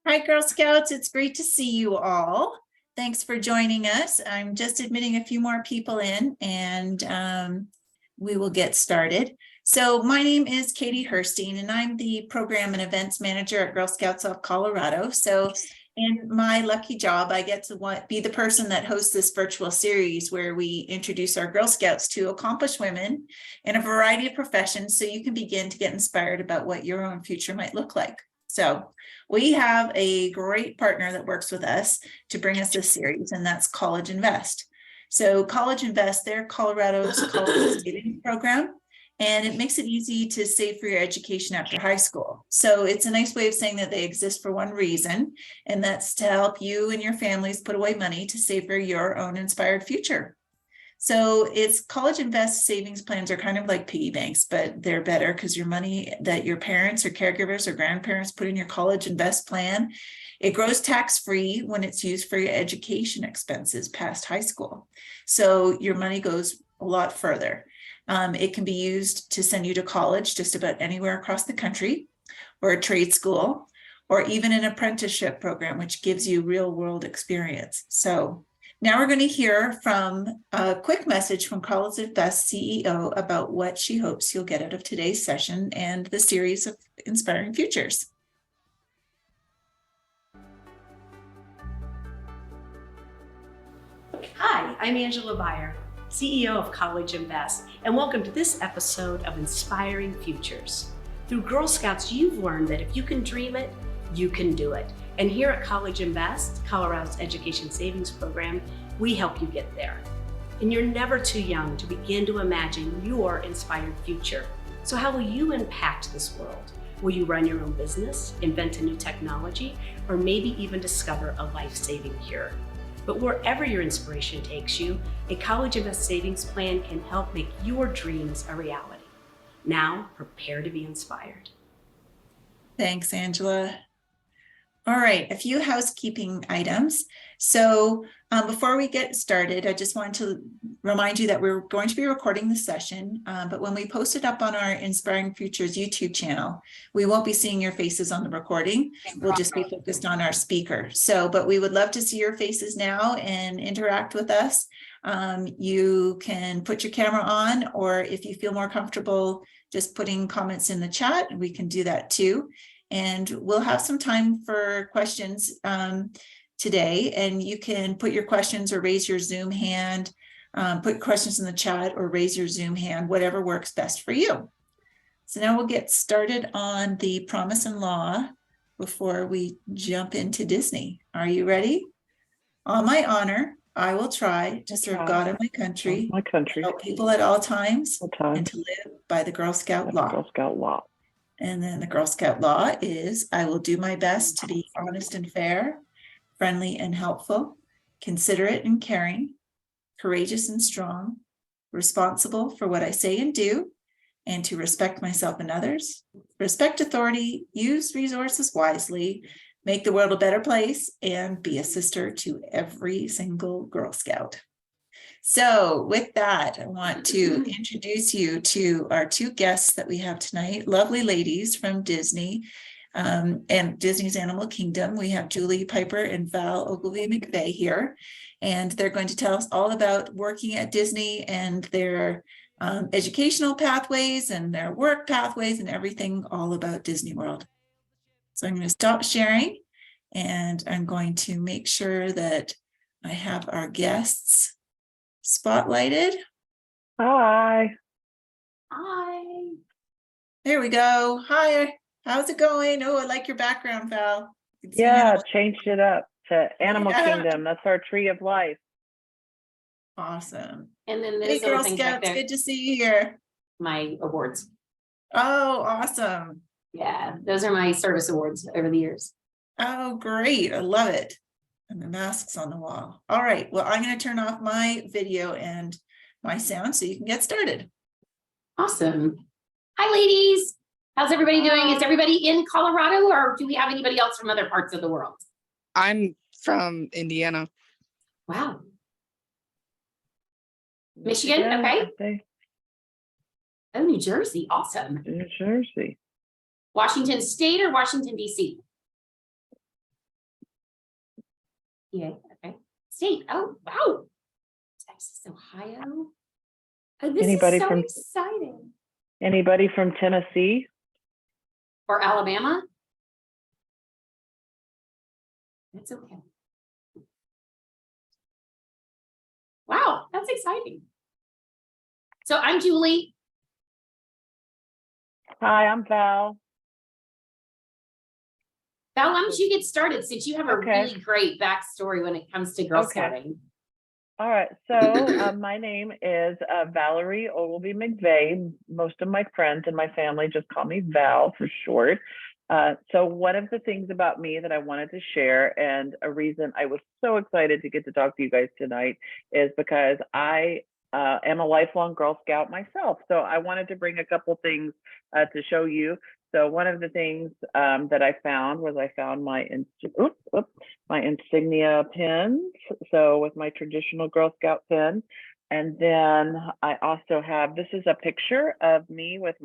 Hi, Girl Scouts. It's great to see you all. Thanks for joining us. I'm just admitting a few more people in and we will get started. So my name is Katie Herstein and I'm the Program and Events Manager at Girl Scouts of Colorado. So in my lucky job, I get to be the person that hosts this virtual series where we introduce our Girl Scouts to accomplished women in a variety of professions so you can begin to get inspired about what your own future might look like. So we have a great partner that works with us to bring us this series, and that's College Invest. So College Invest, they're Colorado's college savings program, and it makes it easy to save for your education after high school. So it's a nice way of saying that they exist for one reason, and that's to help you and your families put away money to save for your own inspired future. So it's College Invest savings plans are kind of like piggy banks, but they're better because your money that your parents or caregivers or grandparents put in your College Invest plan, it grows tax-free when it's used for your education expenses past high school. So your money goes a lot further. It can be used to send you to college just about anywhere across the country, or a trade school, or even an apprenticeship program, which gives you real world experience. So now we're going to hear from a quick message from College Invest CEO about what she hopes you'll get out of today's session and the series of inspiring futures. Hi, I'm Angela Beyer, CEO of College Invest, and welcome to this episode of Inspiring Futures. Through Girl Scouts, you've learned that if you can dream it, you can do it. And here at College Invest, Colorado's education savings program, we help you get there. And you're never too young to begin to imagine your inspired future. So how will you impact this world? Will you run your own business, invent a new technology, or maybe even discover a life-saving cure? But wherever your inspiration takes you, a College Invest savings plan can help make your dreams a reality. Now, prepare to be inspired. Thanks, Angela. All right, a few housekeeping items. So before we get started, I just want to remind you that we're going to be recording the session, but when we post it up on our Inspiring Futures YouTube channel, we won't be seeing your faces on the recording. We'll just be focused on our speaker. So, but we would love to see your faces now and interact with us. You can put your camera on, or if you feel more comfortable just putting comments in the chat, we can do that too. And we'll have some time for questions today, and you can put your questions or raise your Zoom hand, put questions in the chat or raise your Zoom hand, whatever works best for you. So now we'll get started on the promise and law before we jump into Disney. Are you ready? On my honor, I will try to serve God and my country, help people at all times, and to live by the Girl Scout law. And then the Girl Scout law is, I will do my best to be honest and fair, friendly and helpful, considerate and caring, courageous and strong, responsible for what I say and do, and to respect myself and others, respect authority, use resources wisely, make the world a better place, and be a sister to every single Girl Scout. So with that, I want to introduce you to our two guests that we have tonight, lovely ladies from Disney and Disney's Animal Kingdom. We have Julie Piper and Val Ogilvie McVeigh here, and they're going to tell us all about working at Disney and their educational pathways and their work pathways and everything all about Disney World. So I'm going to stop sharing, and I'm going to make sure that I have our guests spotlighted. Hi. There we go. Hi. How's it going? Oh, I like your background, Val. Yeah, changed it up to Animal Kingdom. That's our tree of life. Awesome. And then Hey, there's Girl things Scouts, back there. good to see you here. My awards. Oh, awesome. Yeah, those are my service awards over the years. Oh, great. I love it. And the masks on the wall. All right. Well, I'm going to turn off my video and my sound so you can get started. Awesome. Hi, ladies. How's everybody doing? Is everybody in Colorado, or do we have anybody else from other parts of the world? I'm from Indiana. Wow. Michigan, Yeah, okay. Oh, New Jersey, awesome. New Jersey. Washington State or Washington, D.C.? Yeah, okay. State, oh, wow. Texas, Ohio. Oh, this Anybody is so from- exciting. Anybody from Tennessee? Or Alabama? That's okay. Wow, that's exciting. So I'm Julie. Hi, I'm Val. Val, why don't you get started since you have a Okay. really great backstory when it comes to Girl Okay. Scouting. All right, so my name is Valerie Ogilvy McVeigh. Most of my friends and my family just call me Val for short. So one of the things about me that I wanted to share, and a reason I was so excited to get to talk to you guys tonight, is because I am a lifelong Girl Scout myself. So I wanted to bring a couple things to show you. So one of the things that I found was I found my insignia pins. So with my traditional Girl Scout pin. And then I also have, this is a picture of me with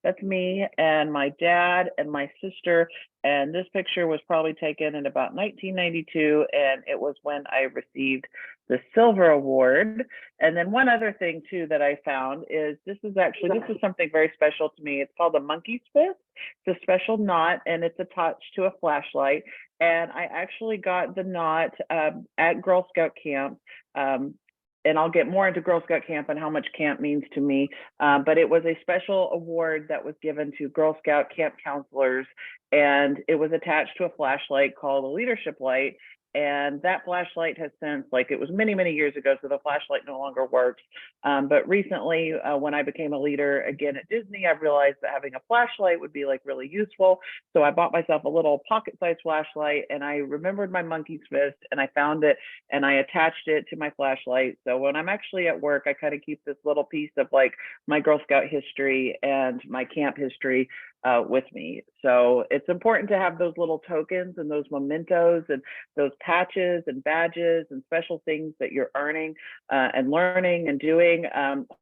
that's me and my dad and my sister. And this picture was probably taken in about 1992. And it was when I received the Silver Award. And then one other thing too that I found is this is something very special to me. It's called a monkey's fist. It's a special knot and it's attached to a flashlight. And I actually got the knot at Girl Scout camp. And I'll get more into Girl Scout camp and how much camp means to me. But it was a special award that was given to Girl Scout camp counselors. And it was attached to a flashlight called a leadership light. And that flashlight has since, it was many, many years ago, so the flashlight no longer works. But recently, when I became a leader again at Disney, I realized that having a flashlight would be really useful. So I bought myself a little pocket-sized flashlight, and I remembered my monkey's fist, and I found it, and I attached it to my flashlight. So when I'm actually at work, I kind of keep this little piece of my Girl Scout history and my camp history with me. So it's important to have those little tokens and those mementos and those patches and badges and special things that you're earning and learning and doing.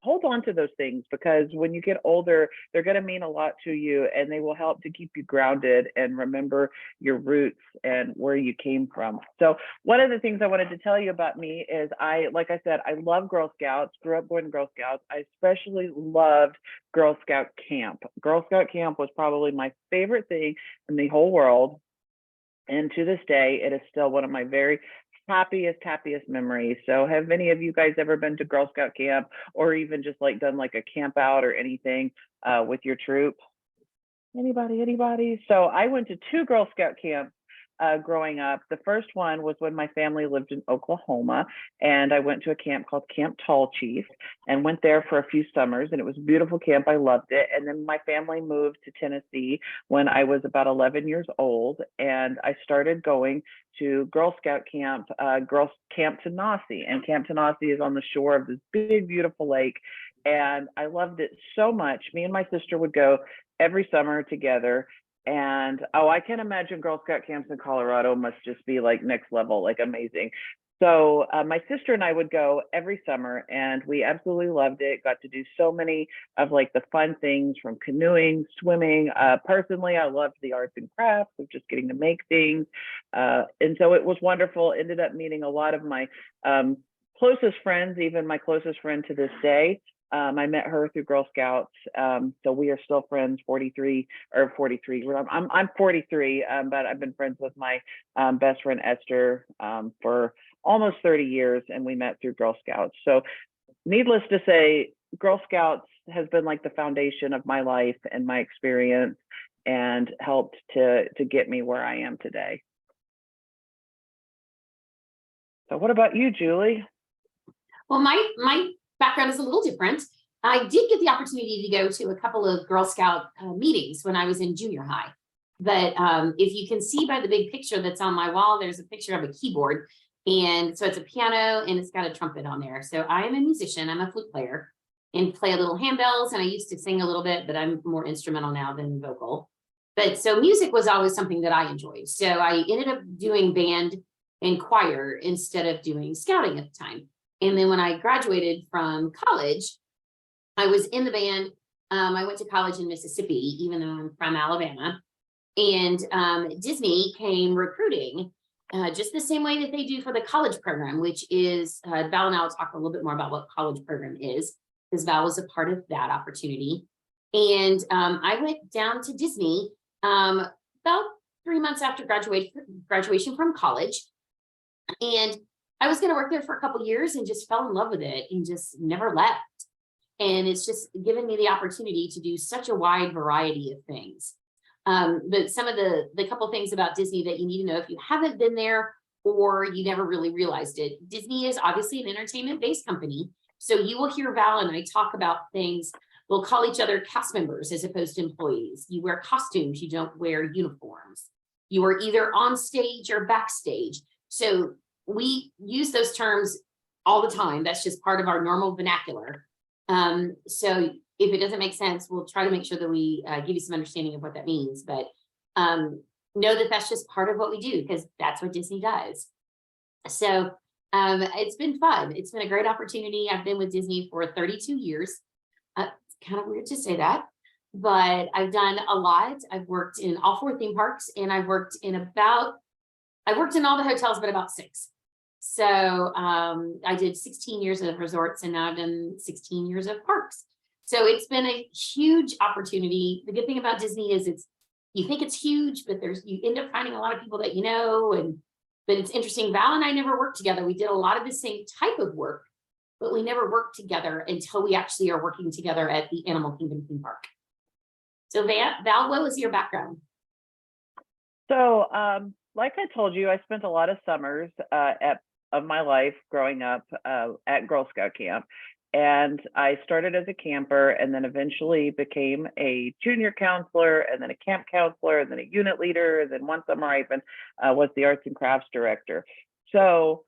Hold on to those things, because when you get older, they're going to mean a lot to you, and they will help to keep you grounded and remember your roots and where you came from. So one of the things I wanted to tell you about me is like I said, I love Girl Scouts, grew up going to Girl Scouts. I especially loved Girl Scout camp. Girl Scout camp was probably my favorite thing in the whole world. And to this day, it is still one of my very happiest memories. So have any of you guys ever been to Girl Scout camp, or even just done a camp out or anything with your troop? Anybody? So I went to 2 Girl Scout camps growing up. The first one was when my family lived in Oklahoma, and I went to a camp called Camp Tall Chief and went there for a few summers, and it was a beautiful camp. I loved it. And then my family moved to Tennessee when I was about 11 years old, and I started going to Girl Scout camp, Camp Tanasi. And Camp Tanasi is on the shore of this big, beautiful lake. And I loved it so much. Me and my sister would go every summer together. And I can imagine Girl Scout camps in Colorado must just be next level, amazing. So my sister and I would go every summer, and we absolutely loved it. Got to do so many of the fun things, from canoeing, swimming. Personally, I loved the arts and crafts of just getting to make things. And so it was wonderful. Ended up meeting a lot of my closest friends, even my closest friend to this day. I met her through Girl Scouts. So we are still friends, 43. I'm 43, but I've been friends with my best friend Esther for almost 30 years, and we met through Girl Scouts. So needless to say, Girl Scouts has been the foundation of my life and my experience, and helped to get me where I am today. So what about you, Julie? Well, my background is a little different. I did get the opportunity to go to a couple of Girl Scout meetings when I was in junior high. But if you can see by the big picture that's on my wall, there's a picture of a keyboard. And so it's a piano and it's got a trumpet on there. So I am a musician, I'm a flute player, and play a little handbells. And I used to sing a little bit, but I'm more instrumental now than vocal. But so music was always something that I enjoyed. So I ended up doing band and choir instead of doing scouting at the time. And then when I graduated from college, I was in the band. I went to college in Mississippi, even though I'm from Alabama. And Disney came recruiting just the same way that they do for the college program, which is Val and I will talk a little bit more about what college program is, because Val was a part of that opportunity. And I went down to Disney about 3 months after graduation from college. And I was going to work there for a couple years and just fell in love with it and just never left. And it's just given me the opportunity to do such a wide variety of things. But some of the couple things about Disney that you need to know if you haven't been there or you never really realized it. Disney is obviously an entertainment-based company. So you will hear Val and I talk about things. We'll call each other cast members as opposed to employees. You wear costumes, you don't wear uniforms. You are either on stage or backstage. So we use those terms all the time. That's just part of our normal vernacular. So if it doesn't make sense, we'll try to make sure that we give you some understanding of what that means. But know that that's just part of what we do, because that's what Disney does. So it's been fun. It's been a great opportunity. I've been with Disney for 32 years. It's kind of weird to say that, but I've done a lot. I've worked in all 4 theme parks, and I've worked in all the hotels, but about 6. So I did 16 years of resorts, and now I've done 16 years of parks. So it's been a huge opportunity. The good thing about Disney is you think it's huge, but you end up finding a lot of people that you know. But it's interesting. Val and I never worked together. We did a lot of the same type of work, but we never worked together until we actually are working together at the Animal Kingdom theme park. So Val, what was your background? So, like I told you, I spent a lot of summers of my life growing up at Girl Scout camp. And I started as a camper and then eventually became a junior counselor and then a camp counselor and then a unit leader. And then one summer I even was the arts and crafts director. So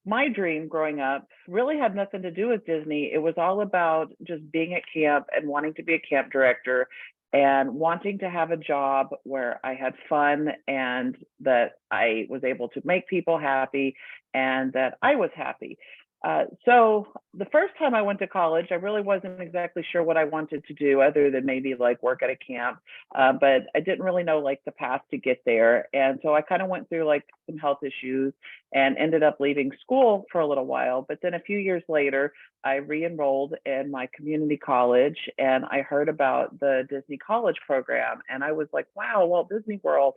my dream growing up really had nothing to do with Disney. It was all about just being at camp and wanting to be a camp director and wanting to have a job where I had fun and that I was able to make people happy and that I was happy. So the first time I went to college, I really wasn't exactly sure what I wanted to do other than maybe like work at a camp, but I didn't really know like the path to get there. And so I kind of went through like some health issues and ended up leaving school for a little while. But then a few years later, I re-enrolled in my community college and I heard about the Disney College program. And I was like, wow, Walt Disney World.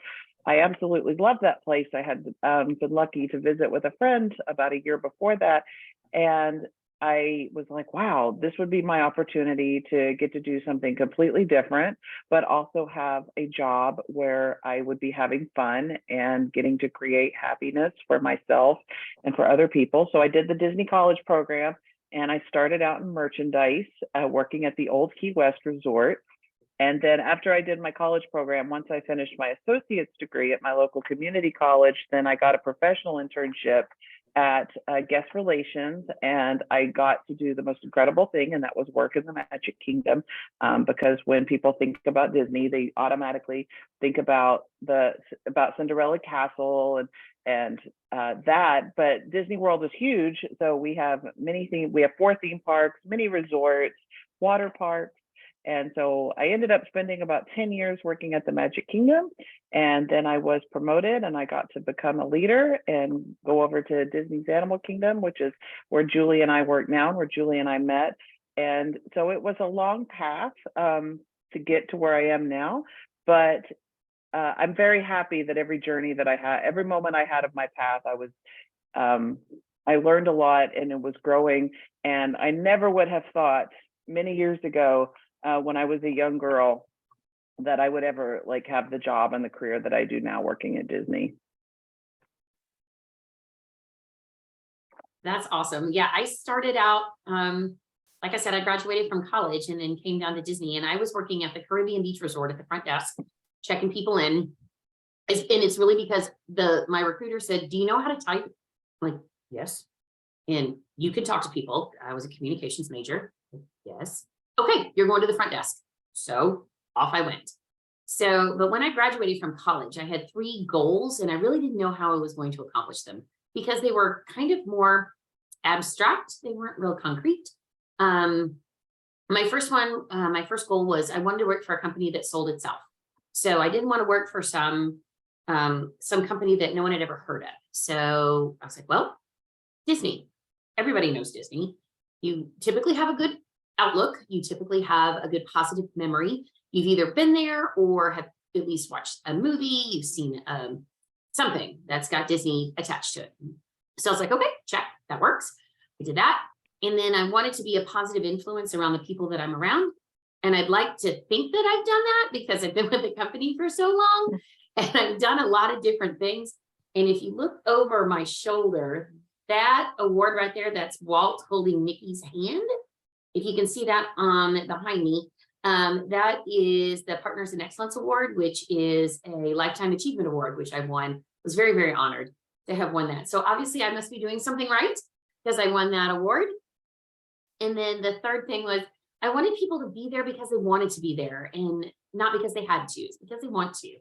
I absolutely love that place. I had been lucky to visit with a friend about a year before that. And I was like, wow, this would be my opportunity to get to do something completely different, but also have a job where I would be having fun and getting to create happiness for myself and for other people. So I did the Disney College program and I started out in merchandise, working at the Old Key West Resort. And then after I did my college program, once I finished my associate's degree at my local community college, then I got a professional internship at guest relations, and I got to do the most incredible thing, and that was work in the Magic Kingdom, because when people think about Disney, they automatically think about Cinderella Castle and that, but Disney World is huge. So we have we have 4 theme parks, many resorts, water parks. And so I ended up spending about 10 years working at the Magic Kingdom. And then I was promoted and I got to become a leader and go over to Disney's Animal Kingdom, which is where Julie and I work now, where Julie and I met. And so it was a long path to get to where I am now. But I'm very happy that every journey that I had, every moment I had of my path, I learned a lot and it was growing. And I never would have thought many years ago, when I was a young girl, that I would ever like have the job and the career that I do now working at Disney. That's awesome. Yeah, I started out, like I said, I graduated from college and then came down to Disney, and I was working at the Caribbean Beach Resort at the front desk, checking people in. And it's really because my recruiter said, do you know how to type? I'm like, yes. And you can talk to people. I was a communications major. Yes. Okay, you're going to the front desk. So off I went. But when I graduated from college, I had 3 goals and I really didn't know how I was going to accomplish them because they were kind of more abstract. They weren't real concrete. My first goal was I wanted to work for a company that sold itself. So I didn't want to work for some some company that no one had ever heard of. So I was like, well, Disney. Everybody knows Disney. You typically have a good outlook. You typically have a good positive memory. You've either been there or have at least watched a movie. You've seen something that's got Disney attached to it. So I was like, okay, check, that works. I did that. And then I wanted to be a positive influence around the people that I'm around. And I'd like to think that I've done that because I've been with the company for so long and I've done a lot of different things. And if you look over my shoulder, that award right there, that's Walt holding Mickey's hand. If you can see that behind me, that is the Partners in Excellence Award, which is a Lifetime Achievement Award, which I won. I was very, very honored to have won that. So obviously I must be doing something right because I won that award. And then the third thing was I wanted people to be there because they wanted to be there and not because they had to, it's because they want to.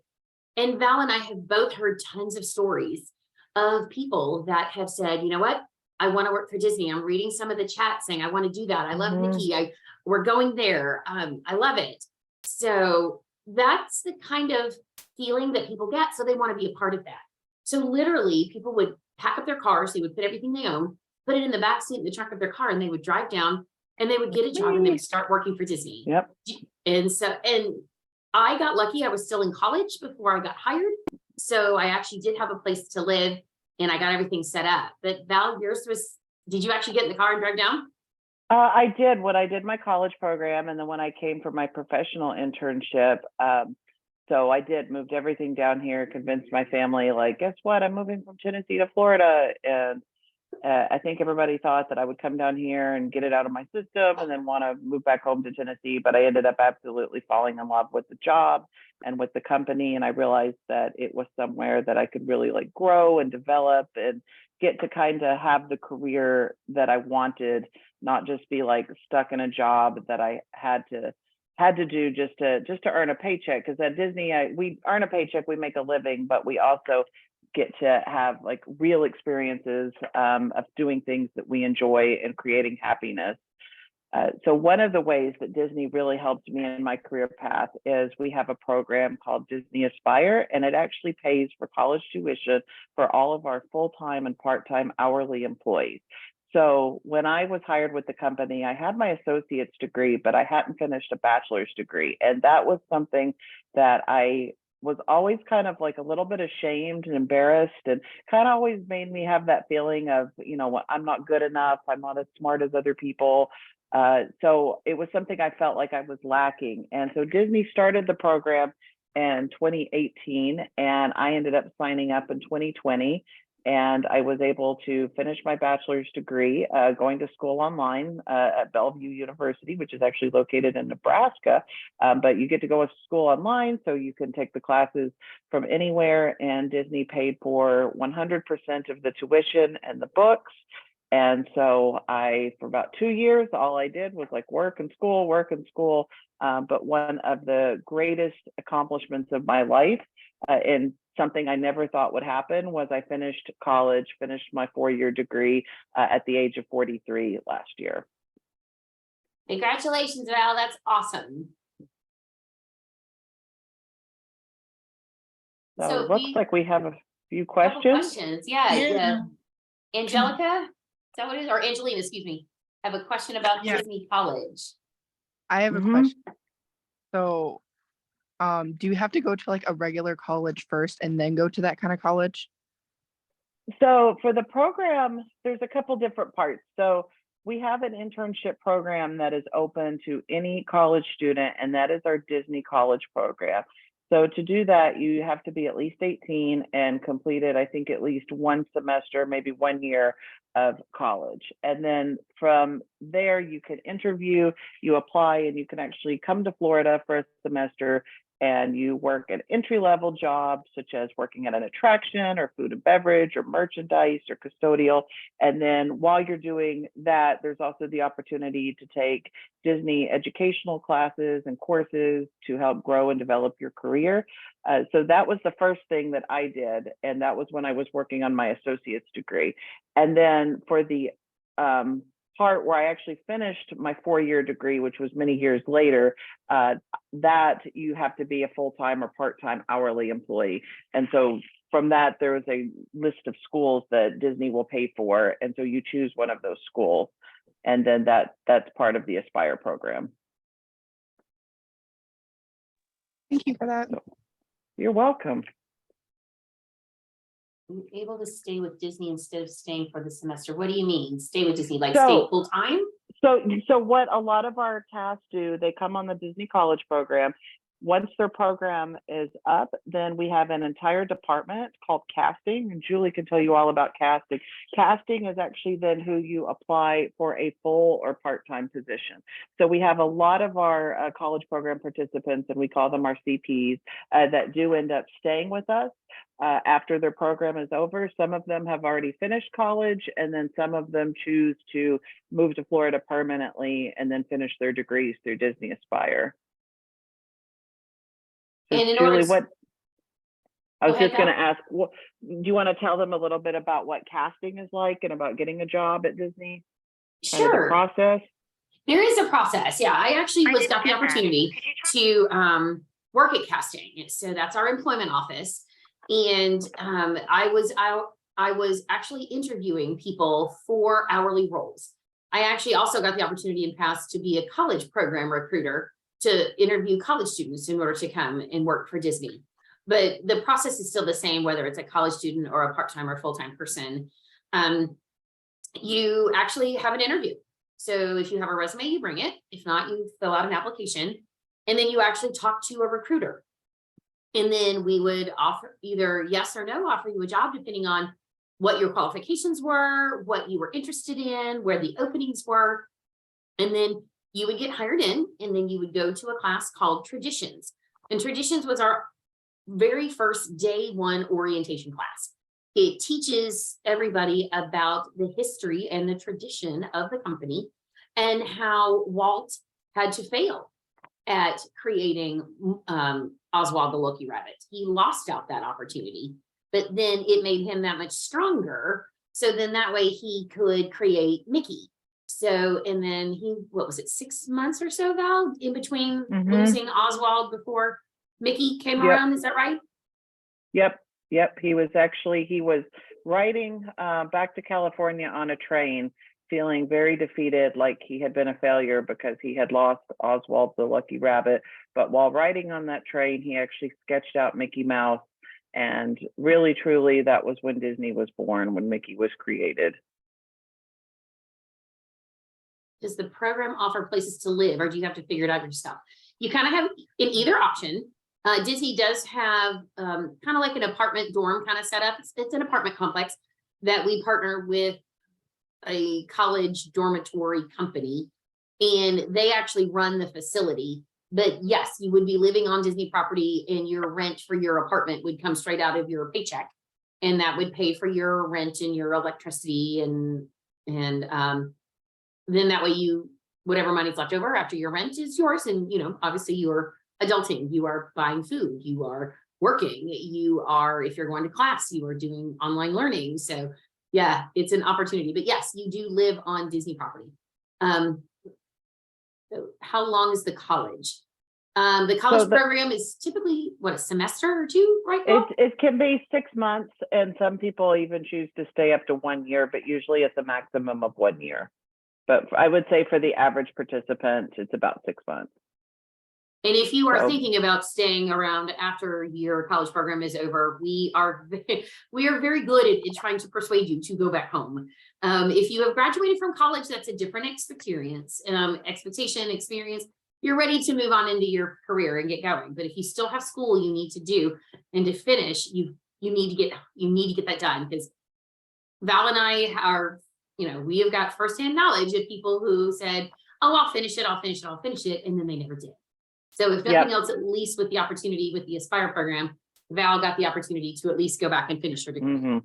And Val and I have both heard tons of stories of people that have said, you know what, I want to work for Disney. I'm reading some of the chat saying, I want to do that. I love Mickey. We're going there. I love it. So that's the kind of feeling that people get. So they want to be a part of that. So literally people would pack up their cars. They would put everything they own, put it in the back seat in the trunk of their car, and they would drive down and they would get a job and they would start working for Disney. Yep. And so, and I got lucky. I was still in college before I got hired. So I actually did have a place to live and I got everything set up. But Val, yours was, did you actually get in the car and drive down? I did when I did my college program and then when I came for my professional internship. So I did moved everything down here, convinced my family, like, guess what? I'm moving from Tennessee to Florida. And I think everybody thought that I would come down here and get it out of my system and then want to move back home to Tennessee. But I ended up absolutely falling in love with the job and with the company. And I realized that it was somewhere that I could really like grow and develop and get to kind of have the career that I wanted, not just be like stuck in a job that I had to do just to earn a paycheck. Because at Disney, we earn a paycheck, we make a living, but we also get to have like real experiences of doing things that we enjoy and creating happiness. So one of the ways that Disney really helped me in my career path is we have a program called Disney Aspire, and it actually pays for college tuition for all of our full-time and part-time hourly employees. So when I was hired with the company, I had my associate's degree, but I hadn't finished a bachelor's degree. And that was something that I was always kind of like a little bit ashamed and embarrassed, and kind of always made me have that feeling of, you know, I'm not good enough. I'm not as smart as other people. So it was something I felt like I was lacking. And so Disney started the program in 2018, and I ended up signing up in 2020. And I was able to finish my bachelor's degree, going to school online at Bellevue University, which is actually located in Nebraska. But you get to go to school online, so you can take the classes from anywhere. And Disney paid for 100% of the tuition and the books. And so for about 2 years, all I did was like work and school. But one of the greatest accomplishments of my life, and something I never thought would happen, was I finished college, finished my 4-year degree at the age of 43 last year. Congratulations, Val. That's awesome. So it looks like we have a few questions. Yeah. Angelica, is that what it is? Or Angelina, excuse me. I have a question about Disney College. I have a question. So, do you have to go to like a regular college first and then go to that kind of college? So for the program, there's a couple different parts. So we have an internship program that is open to any college student, and that is our Disney College program. So to do that, you have to be at least 18 and completed, I think, at least one semester, maybe 1 year of college. And then from there, you can interview, you apply, and you can actually come to Florida for a semester, and you work at entry-level jobs, such as working at an attraction or food and beverage or merchandise or custodial. And then while you're doing that, there's also the opportunity to take Disney educational classes and courses to help grow and develop your career. So that was the first thing that I did. And that was when I was working on my associate's degree. And then for the part where I actually finished my 4-year degree, which was many years later, that you have to be a full-time or part-time hourly employee. And so from that, there is a list of schools that Disney will pay for. And so you choose one of those schools. And then that's part of the Aspire program. Thank you for that. You're welcome. Able to stay with Disney instead of staying for the semester. What do you mean? Stay with Disney, like So- stay full time? So what a lot of our cast do, they come on the Disney College program. Once their program is up, then we have an entire department called casting, and Julie can tell you all about casting. Casting is actually then who you apply for a full or part-time position. So we have a lot of our college program participants, and we call them our CPs, that do end up staying with us after their program is over. Some of them have already finished college, and then some of them choose to move to Florida permanently and then finish their degrees through Disney Aspire. So And in Julie, order to- what I was Go ahead, just going to Val. ask, what do you want to tell them a little bit about what casting is like and about getting a job at Disney? Kind of the Sure. process. There is a process. Yeah, I actually got the opportunity to work at casting. So that's our employment office. And I was actually interviewing people for hourly roles. I actually also got the opportunity in past to be a college program recruiter to interview college students in order to come and work for Disney. But the process is still the same, whether it's a college student or a part-time or full-time person. You actually have an interview. So if you have a resume, you bring it. If not, you fill out an application, and then you actually talk to a recruiter. And then we would offer either yes or no, offer you a job depending on what your qualifications were, what you were interested in, where the openings were. And then you would get hired in, and then you would go to a class called Traditions. And Traditions was our very first day one orientation class. It teaches everybody about the history and the tradition of the company and how Walt had to fail at creating Oswald the Lucky Rabbit. He lost out that opportunity, but then it made him that much stronger. So then that way he could create Mickey. So, and then he, what was it, 6 months or so, Val, in between losing Oswald before Mickey came around, is that right? Yep. He was riding back to California on a train, feeling very defeated, like he had been a failure because he had lost Oswald the Lucky Rabbit. But while riding on that train, he actually sketched out Mickey Mouse. And really, truly, that was when Disney was born, when Mickey was created. Does the program offer places to live, or do you have to figure it out yourself? You kind of have in either option. Disney does have kind of like an apartment dorm kind of setup. It's an apartment complex that we partner with a college dormitory company, and they actually run the facility. But yes, you would be living on Disney property, and your rent for your apartment would come straight out of your paycheck, and that would pay for your rent and your electricity, and then that way whatever money's left over after your rent is yours. And obviously you're adulting, you are buying food, you are working, you are, if you're going to class, you are doing online learning. So yeah, it's an opportunity. But yes, you do live on Disney property. So how long is the college? The college program is typically a semester or two, right? It can be 6 months, and some people even choose to stay up to 1 year, but usually it's a maximum of 1 year. But I would say for the average participant, it's about 6 months. And if you are thinking about staying around after your college program is over, we are very good at trying to persuade you to go back home. If you have graduated from college, that's a different experience. You're ready to move on into your career and get going. But if you still have school you need to do, and to finish, you need to get that done. Because Val and I are, we have got firsthand knowledge of people who said, "Oh, I'll finish it," and then they never did. So if nothing else, at least with the opportunity with the Aspire program, Val got the opportunity to at least go back and finish her degree.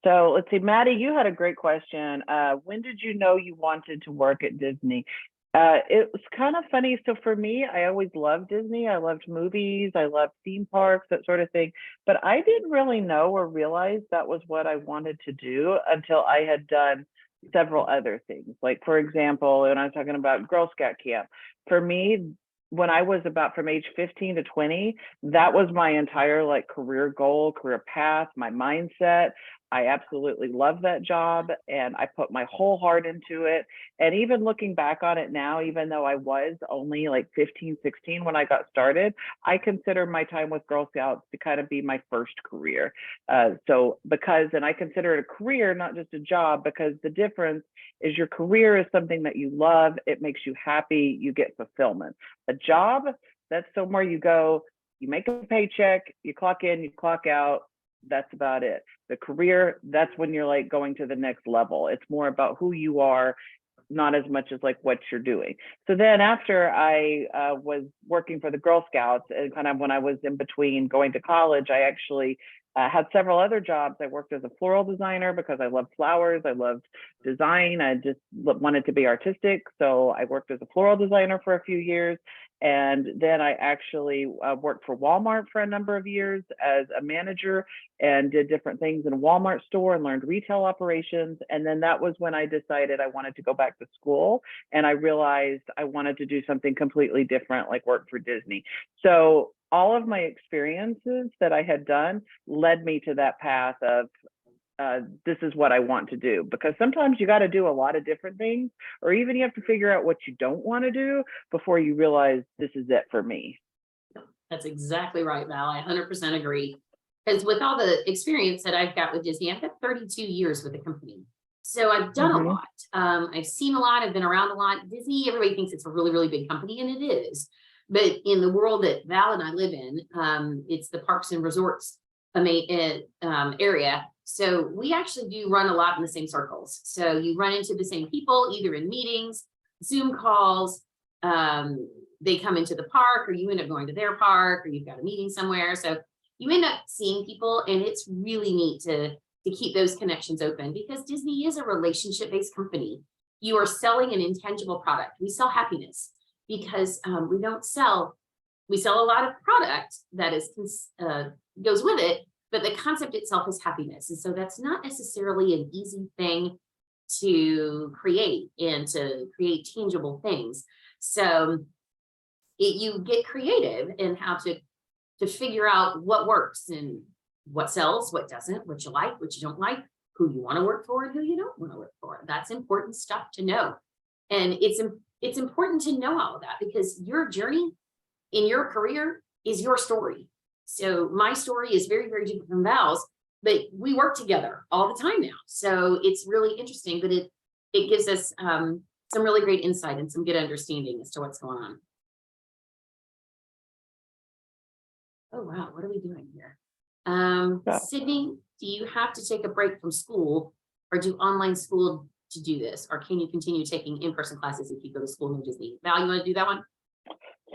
So let's see, Maddie, you had a great question. When did you know you wanted to work at Disney? It was kind of funny. So for me, I always loved Disney. I loved movies. I loved theme parks, that sort of thing. But I didn't really know or realize that was what I wanted to do until I had done several other things. Like, for example, when I was talking about Girl Scout camp, for me, when I was about from age 15 to 20, that was my entire like career goal, career path, my mindset. I absolutely love that job and I put my whole heart into it. And even looking back on it now, even though I was only like 15, 16 when I got started, I consider my time with Girl Scouts to kind of be my first career. And I consider it a career, not just a job, because the difference is your career is something that you love, it makes you happy, you get fulfillment. A job, that's somewhere you go, you make a paycheck, you clock in, you clock out, that's about it. The career, that's when you're like going to the next level. It's more about who you are, not as much as like what you're doing. So then after I was working for the Girl Scouts and kind of when I was in between going to college, I actually had several other jobs. I worked as a floral designer because I loved flowers. I loved design. I just wanted to be artistic. So I worked as a floral designer for a few years. And then I actually worked for Walmart for a number of years as a manager and did different things in a Walmart store and learned retail operations. And then that was when I decided I wanted to go back to school. And I realized I wanted to do something completely different, like work for Disney. So all of my experiences that I had done led me to that path of this is what I want to do, because sometimes you got to do a lot of different things, or even you have to figure out what you don't want to do before you realize this is it for me. That's exactly right, Val. I 100% agree. Because with all the experience that I've got with Disney, I've got 32 years with the company. So I've done a lot. I've seen a lot. I've been around a lot. Disney, everybody thinks it's a really, really big company, and it is. But in the world that Val and I live in, it's the parks and resorts area. So we actually do run a lot in the same circles. So you run into the same people, either in meetings, Zoom calls, they come into the park, or you end up going to their park, or you've got a meeting somewhere. So you end up seeing people, and it's really neat to keep those connections open, because Disney is a relationship-based company. You are selling an intangible product. We sell happiness because we sell a lot of product that is goes with it, but the concept itself is happiness. And so that's not necessarily an easy thing to create and to create tangible things. So you get creative in how to figure out what works and what sells, what doesn't, what you like, what you don't like, who you want to work for and who you don't want to work for. That's important stuff to know. And it's important to know all of that, because your journey in your career is your story. So my story is very, very different from Val's, but we work together all the time now. So it's really interesting, but it gives us some really great insight and some good understanding as to what's going on. Oh, wow. What are we doing here? Sydney, do you have to take a break from school, or do online school to do this? Or can you continue taking in-person classes if you go to school in Disney? Val, you want to do that one?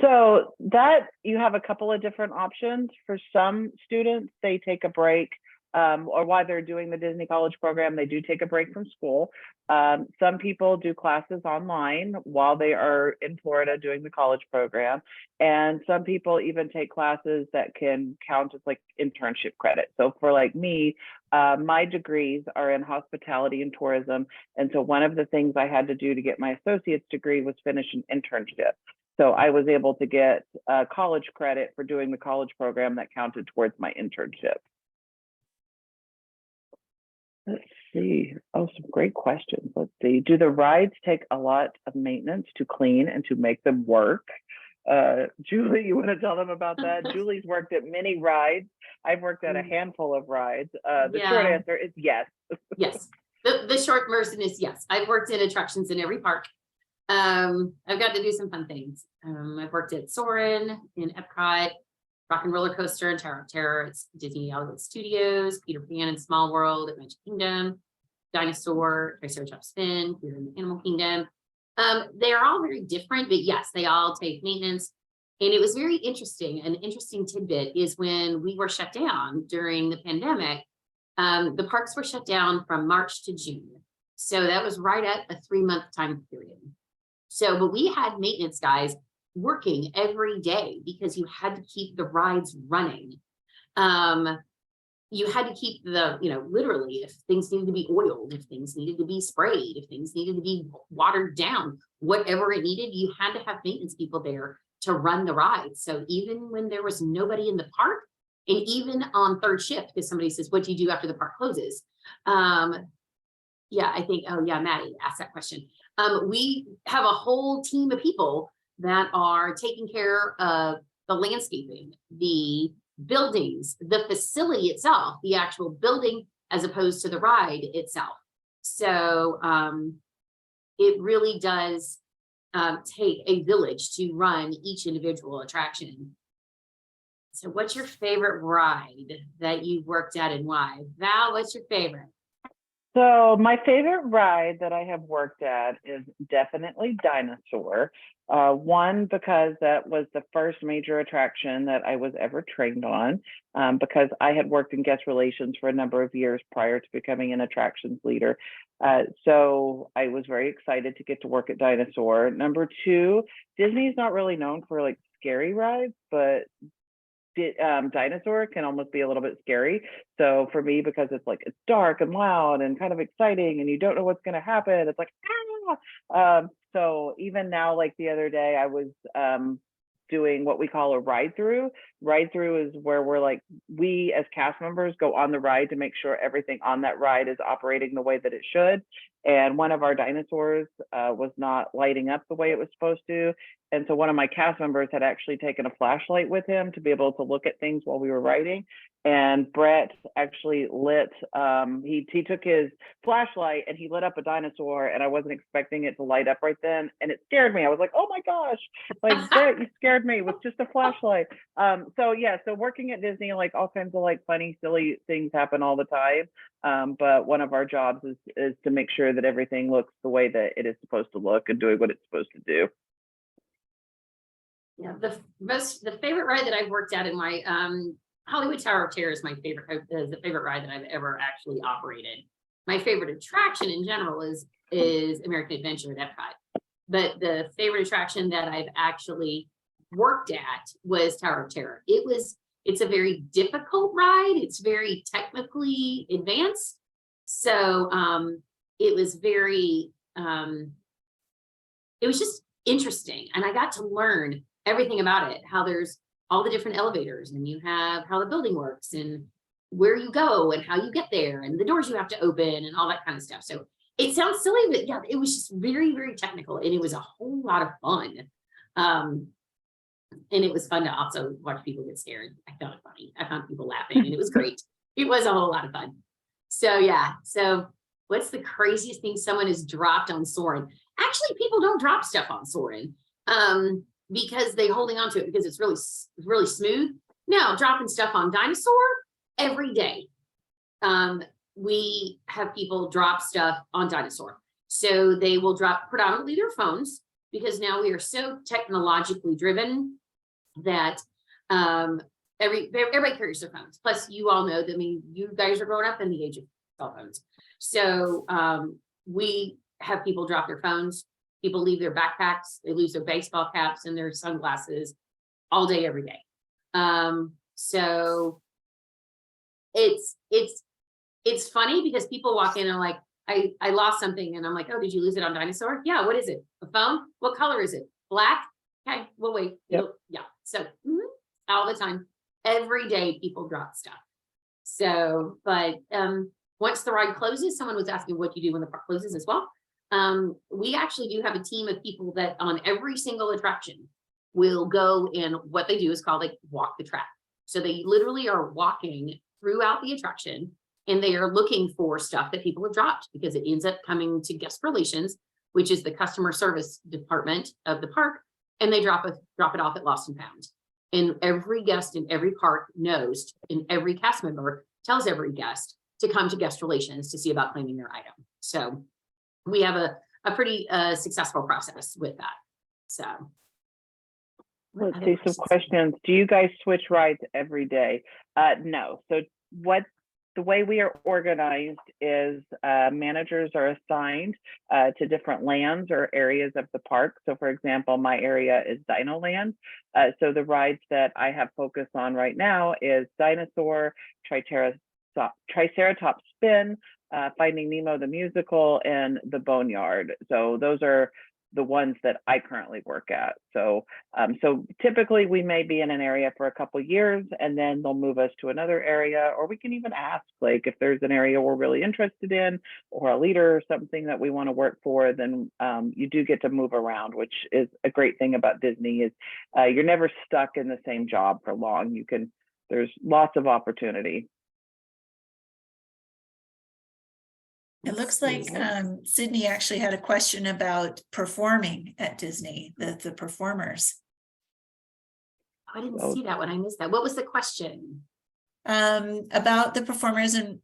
So that you have a couple of different options. For some students, they take a break, or while they're doing the Disney College program, they do take a break from school. Some people do classes online while they are in Florida doing the college program. And some people even take classes that can count as like internship credit. So for like me, my degrees are in hospitality and tourism. And so one of the things I had to do to get my associate's degree was finish an internship. So I was able to get college credit for doing the college program that counted towards my internship. Let's see. Oh, some great questions. Let's see. Do the rides take a lot of maintenance to clean and to make them work? Julie, you want to tell them about that? Julie's worked at many rides. I've worked at a handful of rides. The short answer is yes. Yes. The short version is yes. I've worked in attractions in every park. I've got to do some fun things. I've worked at Soarin', in Epcot, Rock and Roller Coaster and Tower of Terror. It's Disney Hollywood Studios, Peter Pan and Small World at Magic Kingdom, Dinosaur, Triceratops Spin, here in the Animal Kingdom. They are all very different, but yes, they all take maintenance. And it was very interesting. An interesting tidbit is when we were shut down during the pandemic, the parks were shut down from March to June. So that was right at a 3-month time period. So, but we had maintenance guys working every day because you had to keep the rides running. you had to keep the, literally, if things needed to be oiled, if things needed to be sprayed, if things needed to be watered down, whatever it needed, you had to have maintenance people there to run the ride. So even when there was nobody in the park, and even on third shift, if somebody says, what do you do after the park closes? Yeah, I think, oh yeah, Maddie asked that question. We have a whole team of people that are taking care of the landscaping, the buildings, the facility itself, the actual building, as opposed to the ride itself. So it really does take a village to run each individual attraction. So what's your favorite ride that you've worked at and why? Val, what's your favorite? So my favorite ride that I have worked at is definitely Dinosaur. One, because that was the first major attraction that I was ever trained on, because I had worked in guest relations for a number of years prior to becoming an attractions leader. So I was very excited to get to work at Dinosaur. Number two, Disney is not really known for like scary rides, but Dinosaur can almost be a little bit scary. So for me, because it's dark and loud and kind of exciting and you don't know what's going to happen, it's like, ah! So even now, like the other day, I was doing what we call a ride through. Ride through is where we as cast members go on the ride to make sure everything on that ride is operating the way that it should. And one of our dinosaurs was not lighting up the way it was supposed to. And so one of my cast members had actually taken a flashlight with him to be able to look at things while we were riding. And Brett actually lit, he took his flashlight and he lit up a dinosaur, and I wasn't expecting it to light up right then. And it scared me. I was like, oh my gosh, like Brett, you scared me with just a flashlight. So yeah, so working at Disney, like all kinds of like funny, silly things happen all the time. But one of our jobs is to make sure that everything looks the way that it is supposed to look and doing what it's supposed to do. Yeah, the favorite ride that I've worked at in my Hollywood Tower of Terror is my favorite, the favorite ride that I've ever actually operated. My favorite attraction in general is American Adventure at Epcot. But the favorite attraction that I've actually worked at was Tower of Terror. It's a very difficult ride. It's very technically advanced. So it was very, it was just interesting. And I got to learn everything about it, how there's all the different elevators, and you have how the building works and where you go and how you get there and the doors you have to open and all that kind of stuff. So it sounds silly, but yeah, it was just very, very technical, and it was a whole lot of fun. And it was fun to also watch people get scared. I found it funny. I found people laughing, and it was great. It was a whole lot of fun. So yeah. So what's the craziest thing someone has dropped on Soarin'? Actually, people don't drop stuff on Soarin'. Because they're holding on to it because it's really smooth. Now, dropping stuff on Dinosaur every day. We have people drop stuff on Dinosaur. So they will drop predominantly their phones, because now we are so technologically driven that everybody carries their phones. Plus, you all know that, I mean, you guys are growing up in the age of cell phones. So we have people drop their phones. People leave their backpacks, they lose their baseball caps and their sunglasses all day, every day. So it's funny because people walk in and like, I lost something, and I'm like, oh, did you lose it on Dinosaur? Yeah, what is it? A phone? What color is it? Black? Okay, we'll wait. Yep. Yeah, so all the time, every day people drop stuff. So, but once the ride closes, someone was asking what you do when the park closes as well. We actually do have a team of people that on every single attraction will go, and what they do is called like walk the track. So they literally are walking throughout the attraction, and they are looking for stuff that people have dropped, because it ends up coming to guest relations, which is the customer service department of the park, and they drop it off at Lost and Found. And every guest in every park knows, and every cast member tells every guest to come to guest relations to see about claiming their item. So we have a pretty successful process with that. So let's see some questions. Do you guys switch rides every day? No. So the way we are organized is managers are assigned to different lands or areas of the park. So for example, my area is Dino Land. So the rides that I have focused on right now is Dinosaur, Triceratops Spin, Finding Nemo the musical, and the Boneyard. So those are the ones that I currently work at. So so typically we may be in an area for a couple of years, and then they'll move us to another area, or we can even ask, like, if there's an area we're really interested in, or a leader or something that we want to work for, then you do get to move around, which is a great thing about Disney. Is you're never stuck in the same job for long. There's lots of opportunity. It looks like Sydney actually had a question about performing at Disney, the performers. I didn't see that one. I missed that. What was the question? About the performers and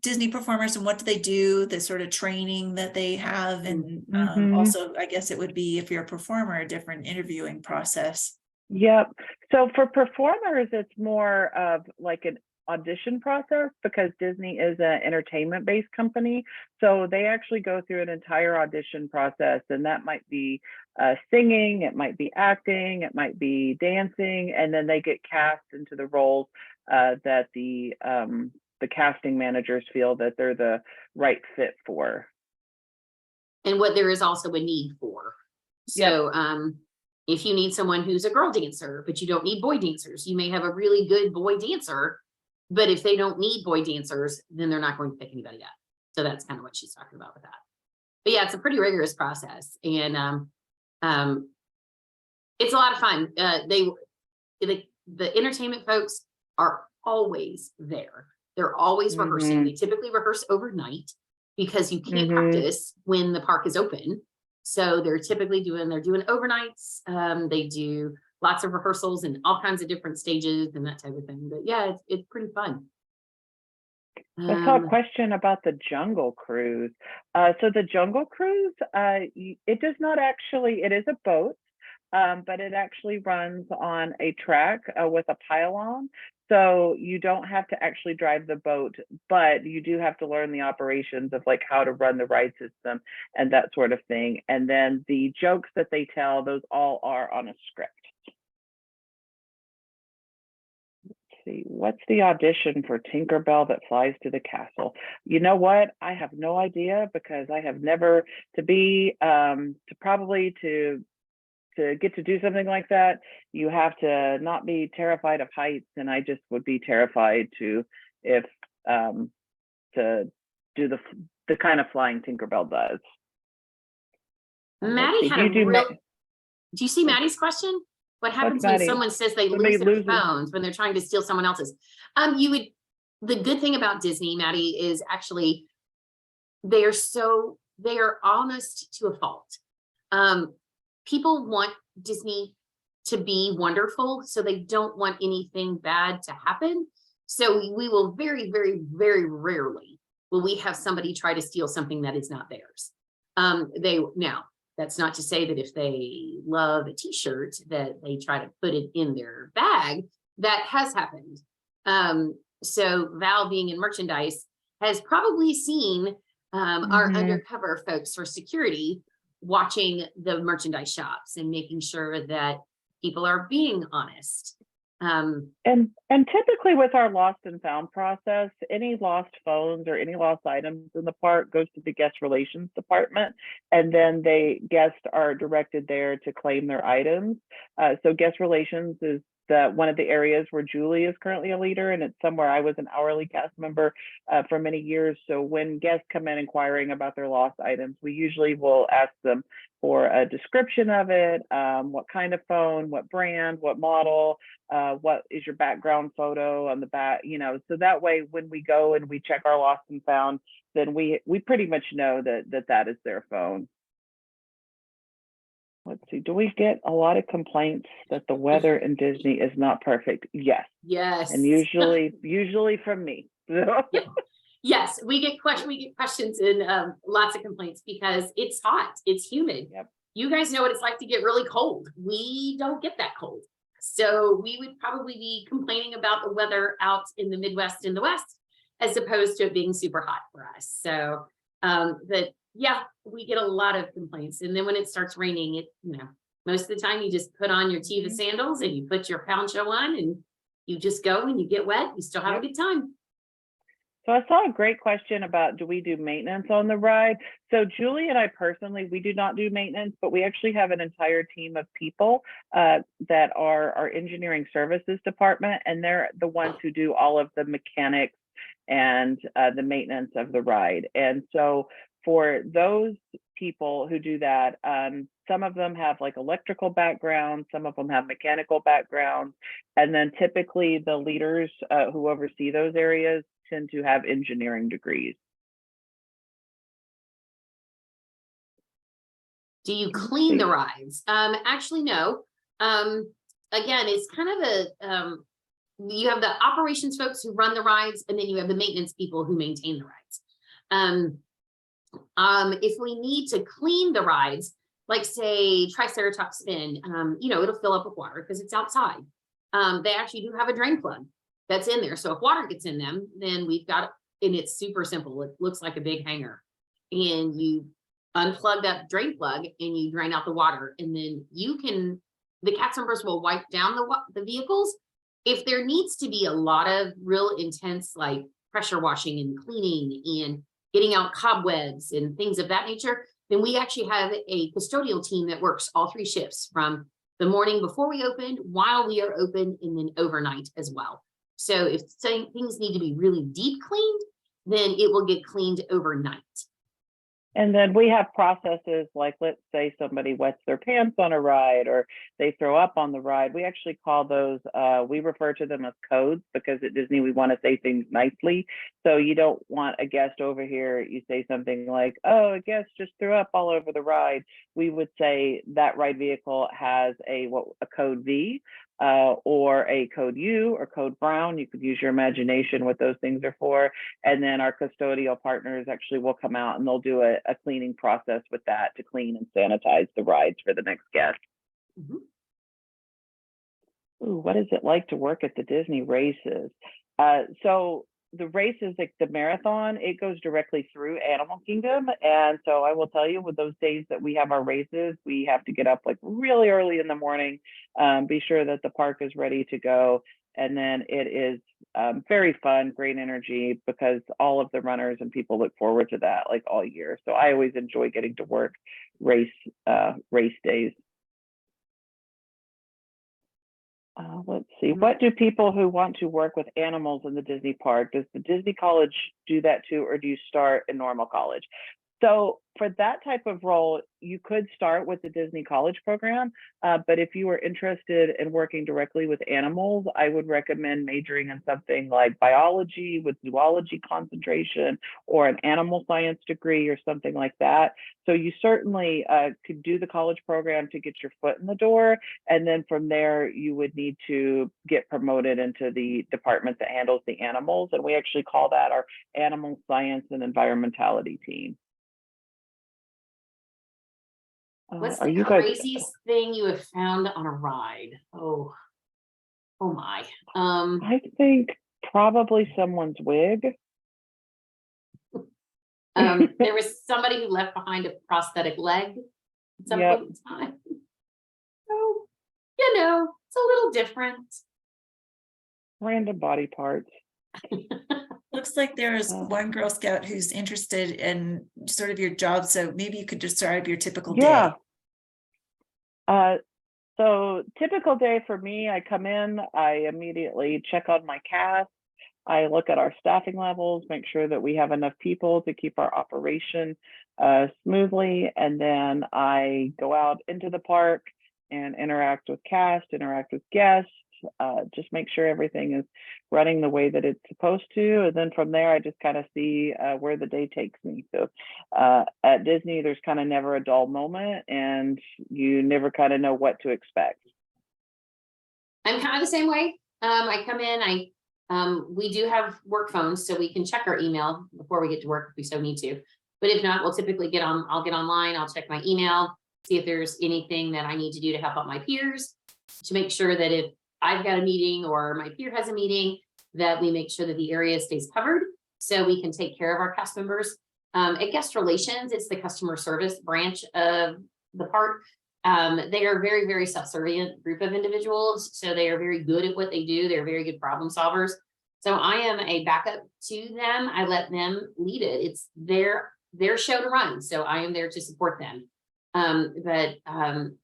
Disney performers and what do they do, the sort of training that they have, and also I guess it would be, if you're a performer, a different interviewing process. Yep. So for performers, it's more of like an audition process, because Disney is an entertainment-based company. So they actually go through an entire audition process, and that might be singing, it might be acting, it might be dancing, and then they get cast into the roles that the casting managers feel that they're the right fit for. And what there is also a need for. So if you need someone who's a girl dancer, but you don't need boy dancers, you may have a really good boy dancer, but if they don't need boy dancers, then they're not going to pick anybody up. So that's kind of what she's talking about with that. But yeah, it's a pretty rigorous process, and it's a lot of fun. The entertainment folks are always there. They're always rehearsing. They typically rehearse overnight because you can't practice when the park is open. So they're typically doing overnights. They do lots of rehearsals and all kinds of different stages and that type of thing. But yeah, it's pretty fun. I saw a question about the Jungle Cruise. So the Jungle Cruise, it does not actually, it is a boat, but it actually runs on a track with a pylon. So you don't have to actually drive the boat, but you do have to learn the operations of like how to run the ride system and that sort of thing. And then the jokes that they tell, those all are on a script. See, what's the audition for Tinkerbell that flies to the castle? You know what? I have no idea, because I have never to get to do something like that. You have to not be terrified of heights, and I just would be terrified to do the kind of flying Tinkerbell does. Maddie had do you see Maddie's question? What happens when someone says they lose their phones when they're trying to steal someone else's? The good thing about Disney, Maddie, is actually they are honest to a fault. People want Disney to be wonderful, so they don't want anything bad to happen. So we will very, very, very rarely will we have somebody try to steal something that is not theirs. Now, that's not to say that if they love a t-shirt that they try to put it in their bag. That has happened. So Val, being in merchandise, has probably seen our undercover folks for security watching the merchandise shops and making sure that people are being honest. And typically with our lost and found process, any lost phones or any lost items in the park goes to the guest relations department, and then guests are directed there to claim their items. So guest relations is one of the areas where Julie is currently a leader, and it's somewhere I was an hourly cast member for many years. So when guests come in inquiring about their lost items, we usually will ask them for a description of it, what kind of phone, what brand, what model, what is your background photo on the back, so that way when we go and we check our lost and found, then we pretty much know that is their phone. Let's see, do we get a lot of complaints that the weather in Disney is not perfect? Yes. Yes. And usually from me. Yeah. Yes, we get questions and lots of complaints because it's hot, it's humid. Yep. You guys know what it's like to get really cold. We don't get that cold. So we would probably be complaining about the weather out in the Midwest and the West, as opposed to it being super hot for us. So yeah, we get a lot of complaints. And then when it starts raining, most of the time you just put on your Teva sandals and you put your poncho on and you just go and you get wet. You still have a good time. So I saw a great question about, do we do maintenance on the ride? So Julie and I personally, we do not do maintenance, but we actually have an entire team of people that are our engineering services department, and they're the ones who do all of the mechanics and the maintenance of the ride. And so for those people who do that, some of them have like electrical backgrounds, some of them have mechanical backgrounds, and then typically the leaders who oversee those areas tend to have engineering degrees. Do you clean the rides? Actually, no. Again, it's kind of a, you have the operations folks who run the rides, and then you have the maintenance people who maintain the rides. If we need to clean the rides, like say Triceratops Spin, you know, it'll fill up with water because it's outside. They actually do have a drain plug that's in there. So if water gets in them, then we've got, and it's super simple. It looks like a big hanger, and you unplug that drain plug and you drain out the water, and then you can, the cats members will wipe down the vehicles. If there needs to be a lot of real intense like pressure washing and cleaning and getting out cobwebs and things of that nature, then we actually have a custodial team that works all 3 shifts, from the morning before we open, while we are open, and then overnight as well. So if things need to be really deep cleaned, then it will get cleaned overnight. And then we have processes like, let's say somebody wets their pants on a ride or they throw up on the ride. We actually call those, we refer to them as codes, because at Disney, we want to say things nicely. So you don't want a guest over here, you say something like, oh, a guest just threw up all over the ride. We would say that ride vehicle has a code V, or a code U or code brown. You could use your imagination what those things are for. And then our custodial partners actually will come out and they'll do a cleaning process with that to clean and sanitize the rides for the next guest. Mm-hmm. Ooh, what is it like to work at the Disney races? So the races, like the marathon, it goes directly through Animal Kingdom. And so I will tell you, with those days that we have our races, we have to get up like really early in the morning, be sure that the park is ready to go. And then it is very fun, great energy, because all of the runners and people look forward to that like all year. So I always enjoy getting to work race days. Let's see, what do people who want to work with animals in the Disney park, does the Disney College do that too, or do you start in normal college? So for that type of role, you could start with the Disney College program, but if you were interested in working directly with animals, I would recommend majoring in something like biology with zoology concentration, or an animal science degree or something like that. So you certainly could do the college program to get your foot in the door, and then from there you would need to get promoted into the department that handles the animals, and we actually call that our animal science and environmentality team. What's the craziest thing you have found on a ride? Oh my. I think probably someone's wig. There was somebody who left behind a prosthetic leg at some point in time. So, you know, it's a little different. Random body parts. Looks like there's one Girl Scout who's interested in sort of your job, so maybe you could describe your typical day. So typical day for me, I come in, I immediately check on my cast. I look at our staffing levels, make sure that we have enough people to keep our operation smoothly. And then I go out into the park and interact with cast, interact with guests, just make sure everything is running the way that it's supposed to. And then from there, I just kind of see where the day takes me. So at Disney, there's kind of never a dull moment, and you never kind of know what to expect. I'm kind of the same way. I come in, we do have work phones, so we can check our email before we get to work if we so need to. But if not, we'll typically I'll get online, I'll check my email, see if there's anything that I need to do to help out my peers, to make sure that if I've got a meeting or my peer has a meeting, that we make sure that the area stays covered so we can take care of our cast members. At Guest Relations, it's the customer service branch of the park. They are very, very subservient group of individuals. So they are very good at what they do. They're very good problem solvers. So I am a backup to them. I let them lead it. It's their show to run. So I am there to support them. But I'm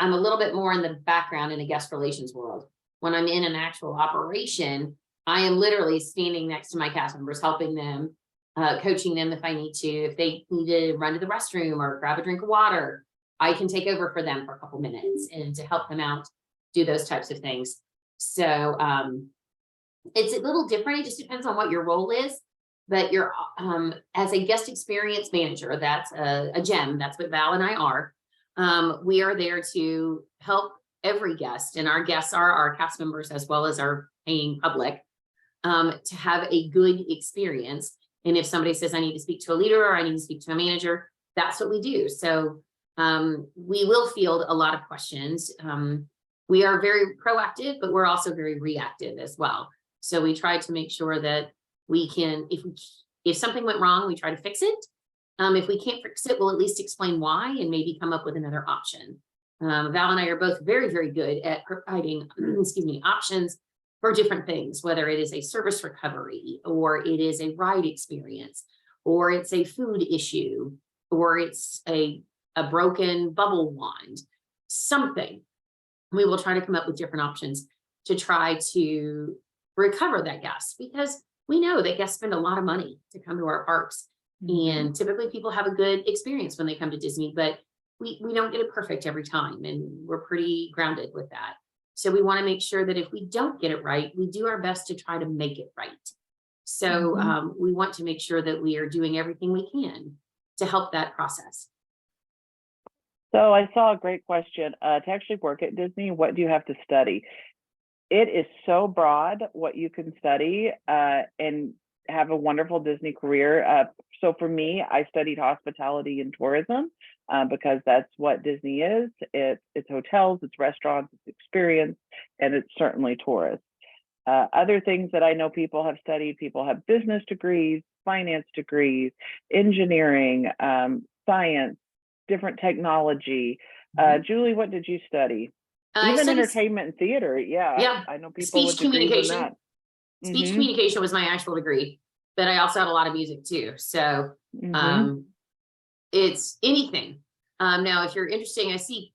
a little bit more in the background in a guest relations world. When I'm in an actual operation, I am literally standing next to my cast members, helping them, coaching them if I need to. If they need to run to the restroom or grab a drink of water, I can take over for them for a couple minutes and to help them out, do those types of things. So it's a little different. It just depends on what your role is. But you're as a guest experience manager, that's a gem. That's what Val and I are. We are there to help every guest, and our guests are our cast members as well as our paying public, to have a good experience. And if somebody says, I need to speak to a leader or I need to speak to a manager, that's what we do. So we will field a lot of questions. We are very proactive, but we're also very reactive as well. So we try to make sure that we can, if something went wrong, we try to fix it. If we can't fix it, we'll at least explain why and maybe come up with another option. Val and I are both very, very good at providing, excuse me, options for different things, whether it is a service recovery or it is a ride experience, or it's a food issue, or it's a broken bubble wand, something. We will try to come up with different options to try to recover that guest, because we know that guests spend a lot of money to come to our parks. And typically people have a good experience when they come to Disney, but we don't get it perfect every time. And we're pretty grounded with that. So we want to make sure that if we don't get it right, we do our best to try to make it right. So we want to make sure that we are doing everything we can to help that process. So I saw a great question. To actually work at Disney, what do you have to study? It is so broad what you can study and have a wonderful Disney career. So for me, I studied hospitality and tourism because that's what Disney is. It's hotels, it's restaurants, it's experience, and it's certainly tourists. Other things that I know people have studied, people have business degrees, finance degrees, engineering, science, different technology. Julie, what did you study? Even entertainment and theater. Yeah. I know people with degrees in that. Speech communication was my actual degree, but I also had a lot of music too. So it's anything. Now, if you're interested, I see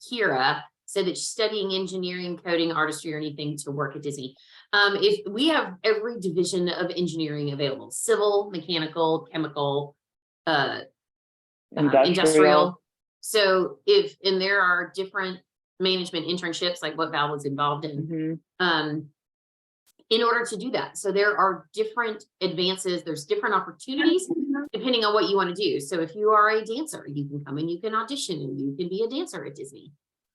Kira said that she's studying engineering, coding, artistry, or anything to work at Disney. If we have every division of engineering available, civil, mechanical, chemical, industrial. So and there are different management internships like what Val was involved in. In order to do that. So there are different advances, there's different opportunities depending on what you want to do. So if you are a dancer, you can come and you can audition and you can be a dancer at Disney.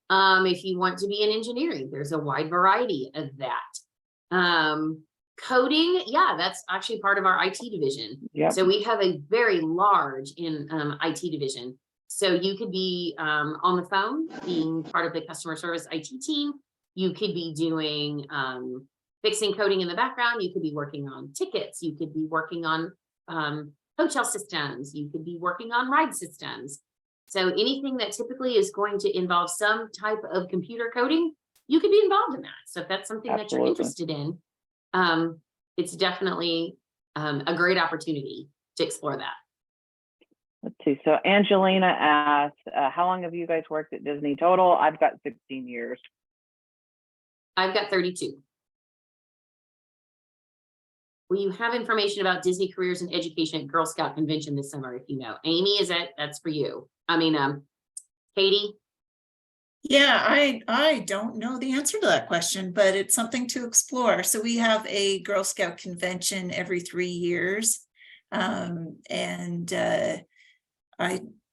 If you want to be in engineering, there's a wide variety of that. Coding, yeah, that's actually part of our IT division. So we have a very large IT division. So you could be on the phone, being part of the customer service IT team. You could be doing fixing coding in the background. You could be working on tickets. You could be working on hotel systems. You could be working on ride systems. So anything that typically is going to involve some type of computer coding, you could be involved in that. So if that's something that you're interested in, it's definitely a great opportunity to explore that. Let's see. So Angelina asked, how long have you guys worked at Disney total? I've got 16 years. I've got 32. Will you have information about Disney careers and education at Girl Scout convention this summer? If you know, Amy, that's for you. I mean, Katie. Yeah, I don't know the answer to that question, but it's something to explore. So we have a Girl Scout convention every 3 years.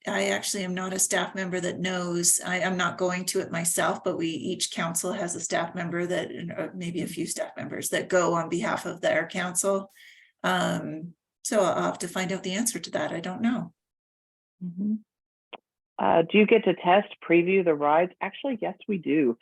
I actually am not a staff member that knows. I'm not going to it myself, but each council has a staff member that, maybe a few staff members that go on behalf of their council. So I'll have to find out the answer to that. I don't know. Do you get to test, preview the rides? Actually, yes, we do,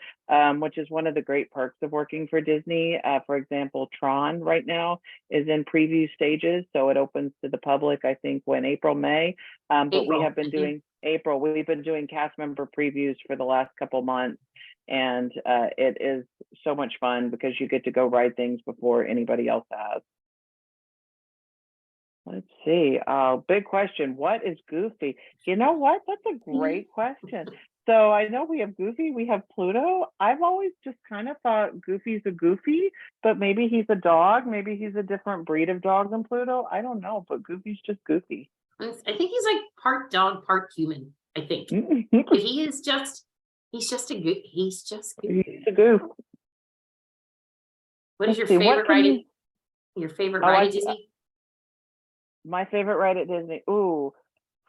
which is one of the great perks of working for Disney. For example, Tron right now is in preview stages, so it opens to the public, I think, when April, May. But we have been doing April. We've been doing cast member previews for the last couple months, and it is so much fun because you get to go ride things before anybody else has. Let's see. Big question. What is Goofy? You know what? That's a great question. So I know we have Goofy, we have Pluto. I've always just kind of thought Goofy's a Goofy, but maybe he's a dog. Maybe he's a different breed of dog than Pluto. I don't know, but Goofy's just Goofy. I think he's like part dog, part human. I think if he is just, he's just a good. He's just good. He's a goof. What is your Let's see, favorite can ride? you- Your favorite Oh, ride at Disney? My favorite ride at Disney. Ooh,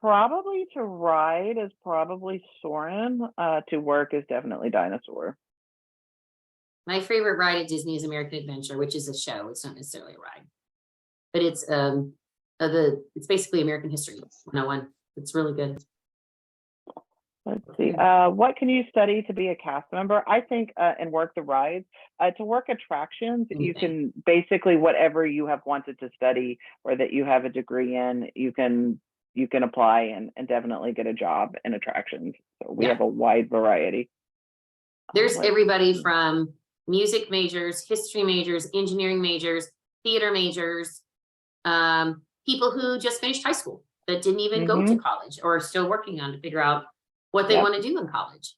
probably to ride is probably Soarin'. To work is definitely Dinosaur. My favorite ride at Disney is American Adventure, which is a show. It's not necessarily a ride, but it's it's basically American history 101. It's really good. Let's see. What can you study to be a cast member? I think and work the rides. To work attractions, you can basically whatever you have wanted to study or that you have a degree in, you can apply and definitely get a job in attractions. So we have a wide variety. There's everybody from music majors, history majors, engineering majors, theater majors, people who just finished high school that didn't even go to college or are still working on to figure out what they want to do in college.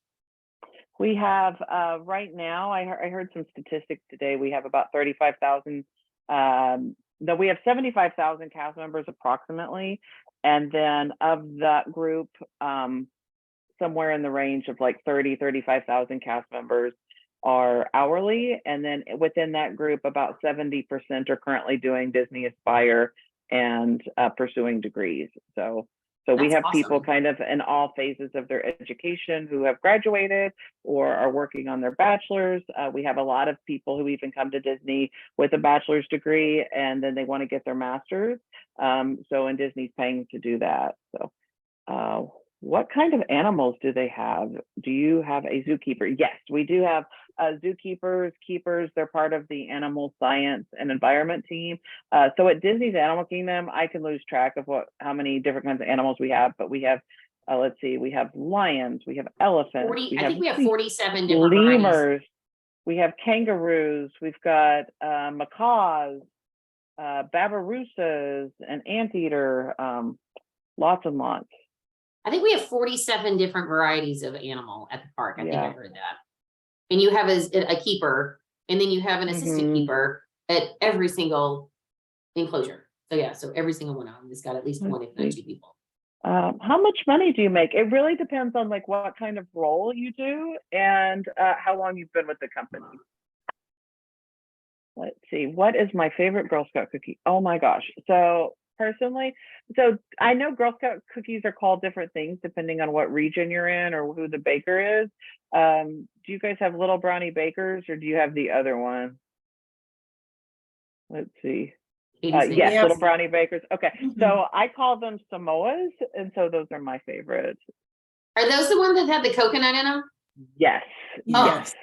We have right now, I heard some statistics today. We have about 35,000. No, we have 75,000 cast members approximately. And then of that group, somewhere in the range of like 35,000 cast members are hourly. And then within that group, about 70% are currently doing Disney Aspire and pursuing degrees. So we have people kind of in all phases of their education who have graduated or are working on their bachelor's. We have a lot of people who even come to Disney with a bachelor's degree and then they want to get their master's. And Disney's paying to do that. So what kind of animals do they have? Do you have a zookeeper? Yes, we do have zookeepers, keepers. They're part of the animal science and environment team. So at Disney's Animal Kingdom, I can lose track of how many different kinds of animals we have, but we have, let's see, we have lions, we have elephants. I think we have 47 different lemurs. varieties. We have kangaroos. We've got macaws, babirussas, an anteater, lots and lots. I think we have 47 different varieties of animal at the park. I think I heard that. And you have a keeper, and then you have an assistant keeper at every single enclosure. So yeah, so every single one of them has got at least one, if not two people. How much money do you make? It really depends on like what kind of role you do and how long you've been with the company. Let's see, what is my favorite Girl Scout cookie? Oh my gosh. So personally, I know Girl Scout cookies are called different things depending on what region you're in or who the baker is. Do you guys have Little Brownie Bakers or do you have the other one? Let's see. Yes, Little Brownie Bakers. Okay, so I call them Samoas, and so those are my favorites. Are those the ones that have the coconut in them? Yes. Yes.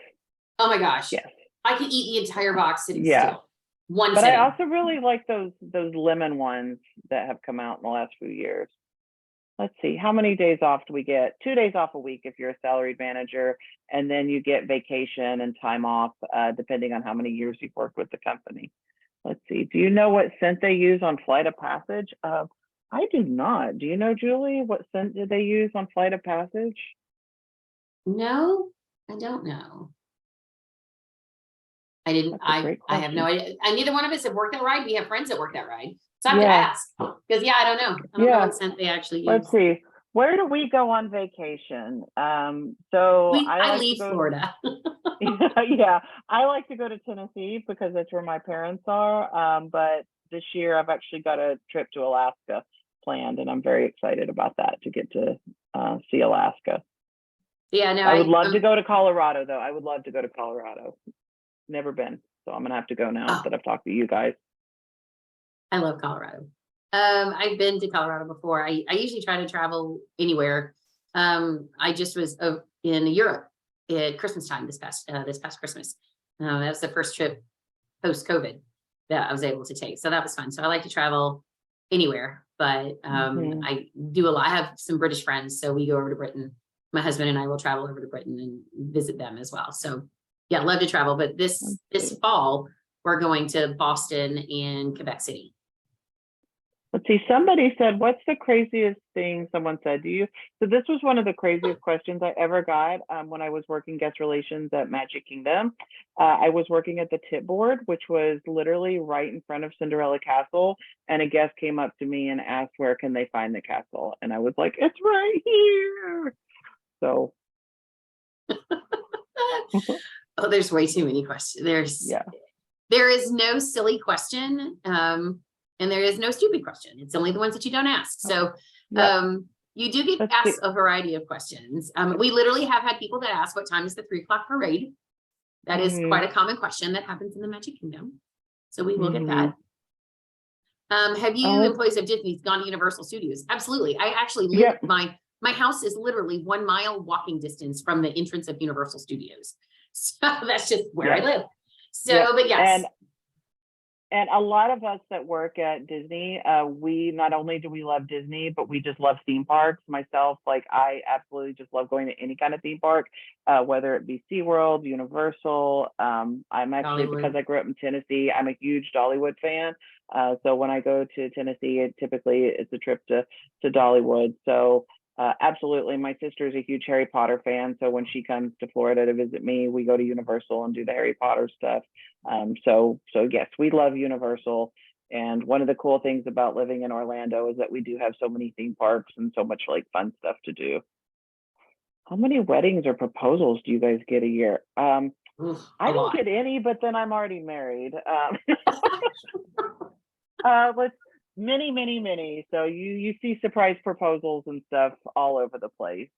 Oh my gosh. Yes. I could eat the entire box sitting still. But I also really like those lemon ones that have come out in the last few years. Let's see, how many days off do we get? 2 days off a week if you're a salaried manager, and then you get vacation and time off depending on how many years you've worked with the company. Let's see, do you know what scent they use on Flight of Passage? I do not. Do you know, Julie, what scent did they use on Flight of Passage? No, I don't know. I didn't. I have no idea. And neither one of us have worked that ride. We have friends that work that ride. So I have to ask. Because I don't know. I don't know what scent they actually use. Let's see. Where do we go on vacation? I leave Florida. Yeah, I like to go to Tennessee because that's where my parents are. But this year I've actually got a trip to Alaska planned, and I'm very excited about that, to get to see Alaska. Yeah, no, I would love to go to Colorado though. I would love to go to Colorado. Never been, so I'm gonna have to go now that I've talked to you guys. I love Colorado. I've been to Colorado before. I usually try to travel anywhere. I just was in Europe at Christmas time this past Christmas. That was the first trip post-COVID that I was able to take. So that was fun. So I like to travel anywhere. but I do a lot. I have some British friends, so we go over to Britain. My husband and I will travel over to Britain and visit them as well. So yeah, love to travel. But this fall, we're going to Boston and Quebec City. Let's see, somebody said, what's the craziest thing someone said to you? So this was one of the craziest questions I ever got when I was working guest relations at Magic Kingdom. I was working at the tip board, which was literally right in front of Cinderella Castle. And a guest came up to me and asked, where can they find the castle? And I was like, it's right here. So. Oh, there's way too many questions. There is no silly question. And there is no stupid question. It's only the ones that you don't ask. So you do get asked a variety of questions. We literally have had people that ask, what time is the 3 o'clock parade? That is quite a common question that happens in the Magic Kingdom. So we will get that. Have you employees of Disney gone to Universal Studios? Absolutely. I actually live, my house is literally 1 mile walking distance from the entrance of Universal Studios. So that's just where I live. So, but yes. And a lot of us that work at Disney, we not only do we love Disney, but we just love theme parks. Myself, like I absolutely just love going to any kind of theme park, whether it be SeaWorld, Universal. I'm actually, because I grew up in Tennessee, I'm a huge Dollywood fan. So when I go to Tennessee, typically it's a trip to Dollywood. So absolutely, my sister is a huge Harry Potter fan. So when she comes to Florida to visit me, we go to Universal and do the Harry Potter stuff. So yes, we love Universal. And one of the cool things about living in Orlando is that we do have so many theme parks and so much like fun stuff to do. How many weddings or proposals do you guys get a year? I don't get any, but then I'm already married. Many. So you see surprise proposals and stuff all over the place.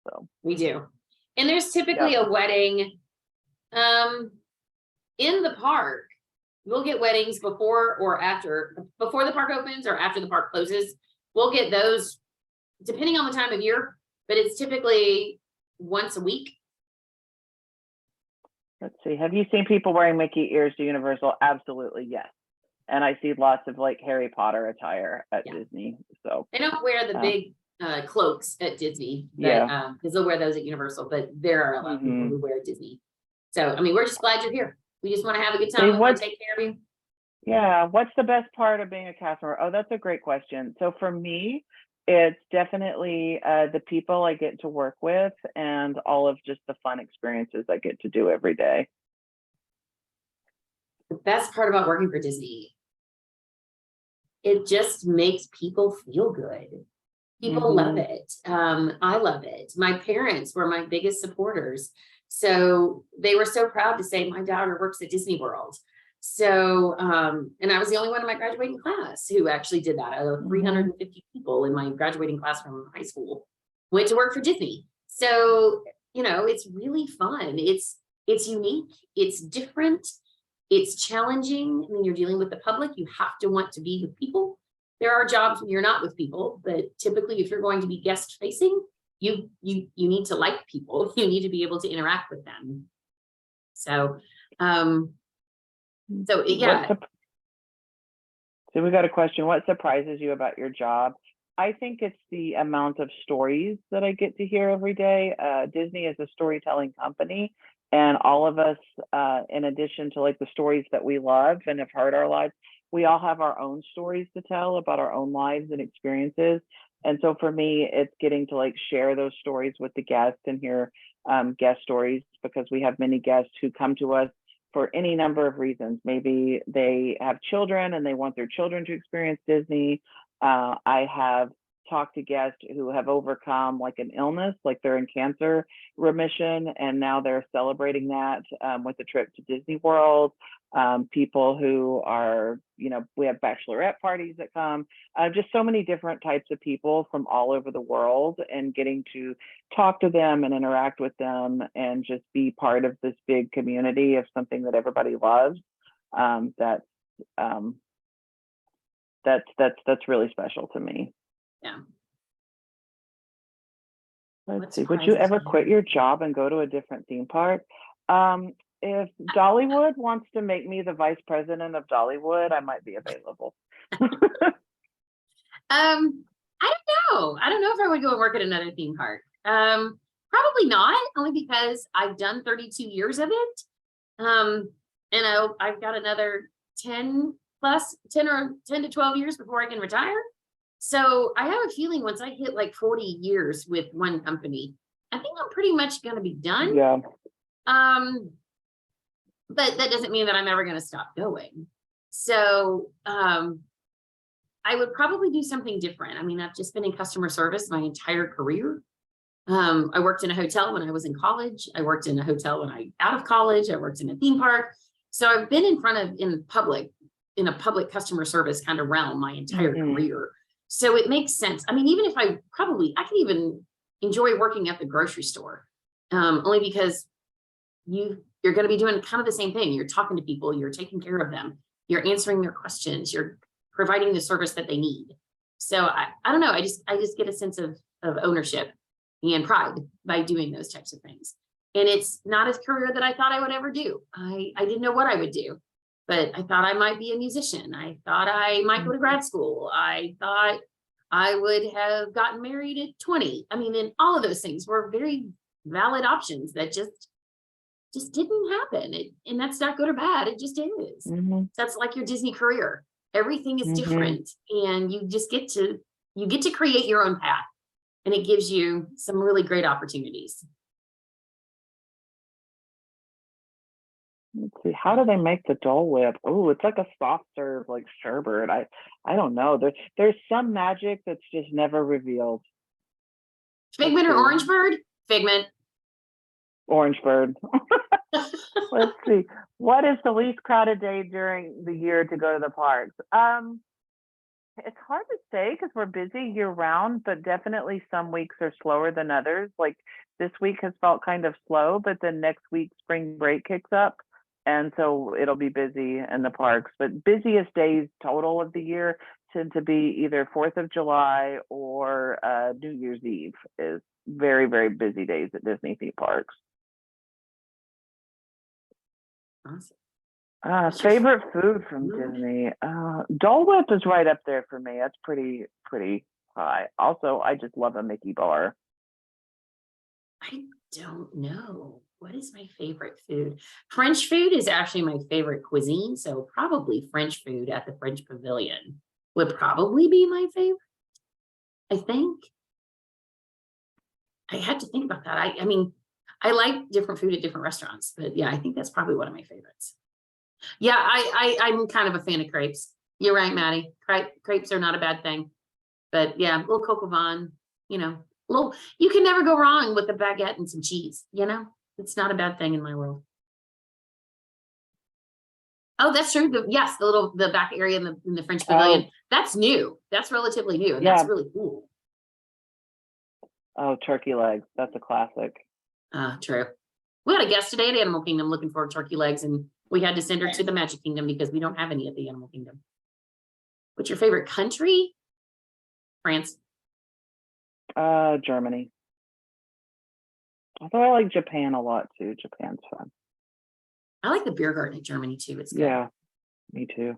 So we do. And there's typically a wedding in the park. We'll get weddings before the park opens or after the park closes. We'll get those depending on the time of year, but it's typically once a week. Let's see. Have you seen people wearing Mickey ears to Universal? Absolutely, yes. And I see lots of like Harry Potter attire at Disney. So they don't wear the big cloaks at Disney, because they'll wear those at Universal, but there are a lot of people who wear at Disney. So, I mean, we're just glad you're here. We just want to have a good time. We want to take care of you. Yeah. What's the best part of being a cast member? Oh, that's a great question. So for me, it's definitely the people I get to work with and all of just the fun experiences I get to do every day. The best part about working for Disney, it just makes people feel good. People love it. I love it. My parents were my biggest supporters. So they were so proud to say my daughter works at Disney World. So, and I was the only one in my graduating class who actually did that. Out of 350 people in my graduating class from high school went to work for Disney. So, you know, it's really fun. It's unique. It's different. It's challenging. When you're dealing with the public, you have to want to be with people. There are jobs when you're not with people, but typically if you're going to be guest facing, you need to like people. You need to be able to interact with them. So, so we got a question. What surprises you about your job? I think it's the amount of stories that I get to hear every day. Disney is a storytelling company, and all of us, in addition to like the stories that we love and have heard our lives, we all have our own stories to tell about our own lives and experiences. And so for me, it's getting to like share those stories with the guests and hear guest stories, because we have many guests who come to us for any number of reasons. Maybe they have children and they want their children to experience Disney. I have talked to guests who have overcome like an illness, like they're in cancer remission, and now they're celebrating that with a trip to Disney World. People who are, you know, we have bachelorette parties that come, just so many different types of people from all over the world, and getting to talk to them and interact with them and just be part of this big community of something that everybody loves. That's really special to me. Yeah. Let's see. Would you ever quit your job and go to a different theme park? If Dollywood wants to make me the vice president of Dollywood, I might be available. I don't know. I don't know if I would go and work at another theme park. Probably not, only because I've done 32 years of it. And I've got another 10 to 12 years before I can retire. So I have a feeling once I hit like 40 years with one company, I think I'm pretty much going to be done. Yeah. But that doesn't mean that I'm ever going to stop going. So, I would probably do something different. I mean, I've just been in customer service my entire career. I worked in a hotel when I was in college. I worked in a hotel when I out of college. I worked in a theme park. So I've been in a public customer service kind of realm my entire career. So it makes sense. I mean, even if I could even enjoy working at the grocery store, only because you're going to be doing kind of the same thing. You're talking to people, you're taking care of them, you're answering their questions, you're providing the service that they need. So I don't know. I just get a sense of ownership and pride by doing those types of things. And it's not a career that I thought I would ever do. I didn't know what I would do, but I thought I might be a musician. I thought I might go to grad school. I thought I would have gotten married at 20. I mean, and all of those things were very valid options that just didn't happen. And that's not good or bad. It just is. That's like your Disney career. Everything is different, and you just get to create your own path, and it gives you some really great opportunities. Let's see, how do they make the Dole Whip? Oh, it's like a soft serve, like sherbet. I don't know. There's some magic that's just never revealed. Figment or Orange Bird? Figment. Orange Bird. Let's see. What is the least crowded day during the year to go to the parks? It's hard to say because we're busy year round, but definitely some weeks are slower than others. Like this week has felt kind of slow, but then next week spring break kicks up. And so it'll be busy in the parks. But busiest days total of the year tend to be either 4th of July or New Year's Eve is very, very busy days at Disney theme parks. Awesome. Favorite food from Disney? Dole Whip is right up there for me. That's pretty high. Also, I just love a Mickey bar. I don't know. What is my favorite food? French food is actually my favorite cuisine. So probably French food at the French Pavilion would probably be my favorite. I think. I had to think about that. I mean, I like different food at different restaurants, but yeah, I think that's probably one of my favorites. Yeah, I'm kind of a fan of crepes. You're right, Maddie. Crepes are not a bad thing. But yeah, a little coq au vin, you can never go wrong with a baguette and some cheese, It's not a bad thing in my world. Oh, that's true. The back area in the French Pavilion. That's new. That's relatively new. And that's really cool. Oh, turkey legs. That's a classic. True. We had a guest today at Animal Kingdom looking for turkey legs, and we had to send her to the Magic Kingdom because we don't have any at the Animal Kingdom. What's your favorite country? France. Germany. Although I like Japan a lot too. Japan's fun. I like the beer garden in Germany too. It's good. Yeah, me too.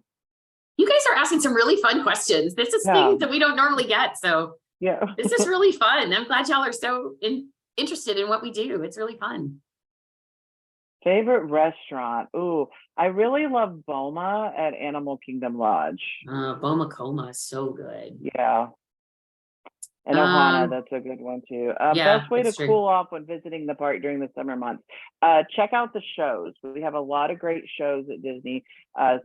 You guys are asking some really fun questions. This is things that we don't normally get. So yeah, this is really fun. I'm glad y'all are so interested in what we do. It's really fun. Favorite restaurant? Ooh, I really love Boma at Animal Kingdom Lodge. Boma Coma is so good. Yeah. And Ohana, that's a good one too. Best way to cool off when visiting the park during the summer months. Check out the shows. We have a lot of great shows at Disney.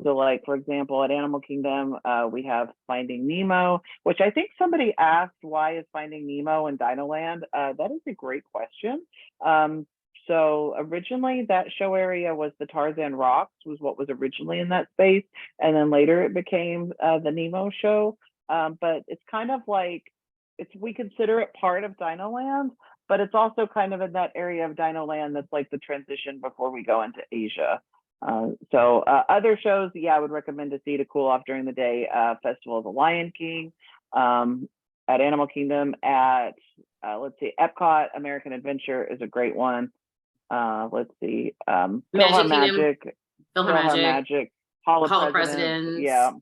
So like, for example, at Animal Kingdom, we have Finding Nemo, which I think somebody asked, why is Finding Nemo in Dinoland? That is a great question. So originally that show area was the Tarzan Rocks, was what was originally in that space. And then later it became the Nemo show. But it's kind of like, we consider it part of Dinoland, but it's also kind of in that area of Dinoland that's like the transition before we go into Asia. So other shows, I would recommend to see to cool off during the day. Festival of the Lion King, at Animal Kingdom, at let's see, Epcot, American Adventure is a great one. Let's see, Magic, Hall of Presidents. Yeah.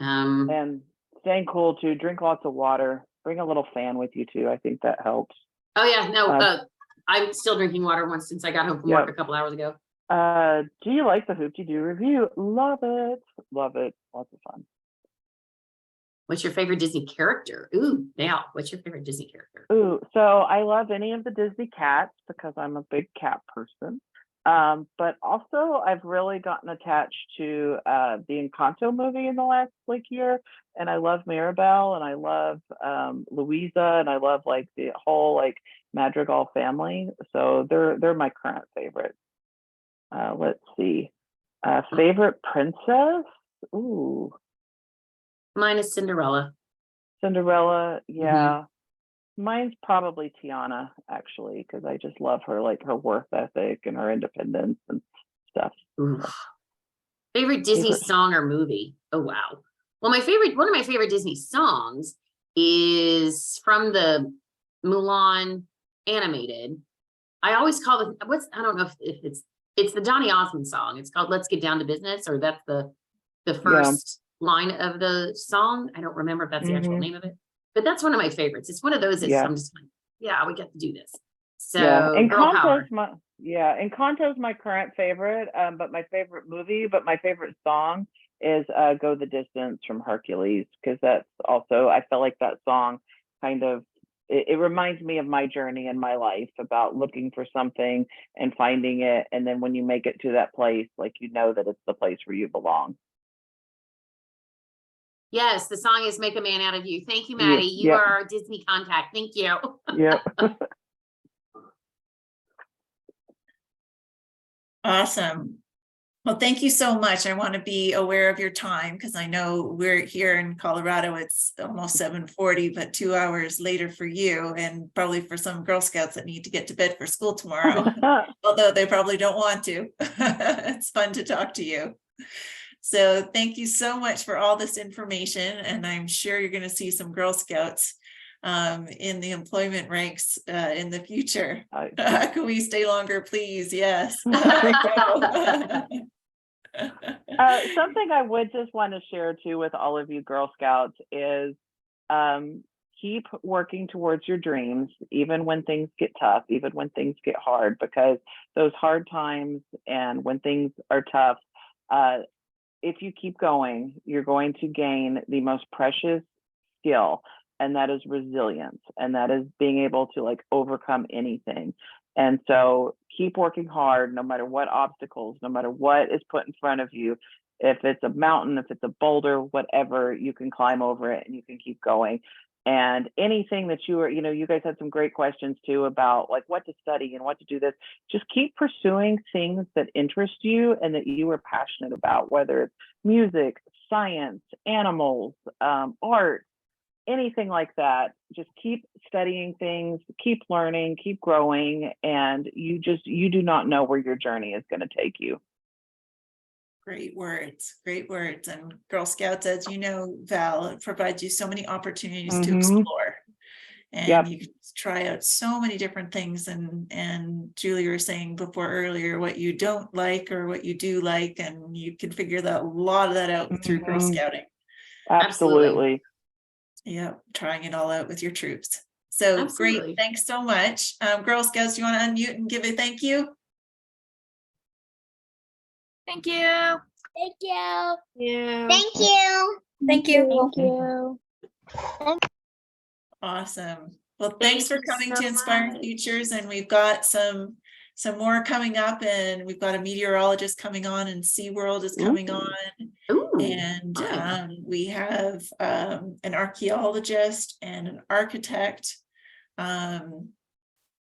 And staying cool too. Drink lots of water. Bring a little fan with you too. I think that helps. Oh yeah, no, Uh, I'm still drinking water once since I got home from work a couple hours ago. Do you like the Hoopty Doo review? Love it. Love it. Lots of fun. What's your favorite Disney character? Ooh, now, what's your favorite Disney character? Ooh, so I love any of the Disney cats because I'm a big cat person. But also I've really gotten attached to the Encanto movie in the last like year. And I love Mirabelle and I love Louisa and I love like the whole like Madrigal family. So they're my current favorites. Let's see. Favorite princess? Ooh. Mine is Cinderella. Cinderella, yeah. Mine's probably Tiana, actually, because I just love her, like her work ethic and her independence and stuff. Ooh. Favorite Disney song or movie? Oh wow. Well, one of my favorite Disney songs is from the Mulan animated. I always call it I don't know if it's the Donny Osmond song. It's called Let's Get Down to Business, or that's the first line of the song. I don't remember if that's the actual name of it, but that's one of my favorites. It's one of those that I'm just like, yeah, we get to do this. So Encanto's my current favorite, but my favorite movie, but my favorite song is Go the Distance from Hercules, because that's also, I feel like that song kind of, it reminds me of my journey in my life about looking for something and finding it. And then when you make it to that place, like, you know that it's the place where you belong. Yes, the song is Make a Man Out of You. Thank you, Maddie. You are our Disney contact. Thank you. Yep. Awesome. Well, thank you so much. I want to be aware of your time because I know we're here in Colorado. It's almost 7:40, but 2 hours later for you and probably for some Girl Scouts that need to get to bed for school tomorrow, although they probably don't want to. It's fun to talk to you. So thank you so much for all this information. And I'm sure you're going to see some Girl Scouts in the employment ranks in the future. Can we stay longer, please? Yes. Something I would just want to share too with all of you Girl Scouts is keep working towards your dreams, even when things get tough, even when things get hard, because those hard times and when things are tough, if you keep going, you're going to gain the most precious skill, and that is resilience, and that is being able to like overcome anything. And so keep working hard, no matter what obstacles, no matter what is put in front of you. If it's a mountain, if it's a boulder, whatever, you can climb over it and you can keep going. And anything that you guys had some great questions too about like what to study and what to do this. Just keep pursuing things that interest you and that you are passionate about, whether it's music, science, animals, art, anything like that. Just keep studying things, keep learning, keep growing, and you do not know where your journey is going to take you. Great words, great words. And Girl Scouts, as you know, Val, it provides you so many opportunities to explore. And you can try out so many different things. And Julie was saying before earlier what you don't like or what you do like, and you can figure that a lot of that out through Girl Scouting. Absolutely. Yeah, trying it all out with your troops. So great, thanks so much. Girl Scouts, you want to unmute and give a thank you? Thank you. Thank you. Yeah. Thank you. Thank you. Thank you. Awesome. Well, thanks for coming to Inspiring Futures. And we've got some more coming up, and we've got a meteorologist coming on, and SeaWorld is coming on. And we have an archaeologist and an architect.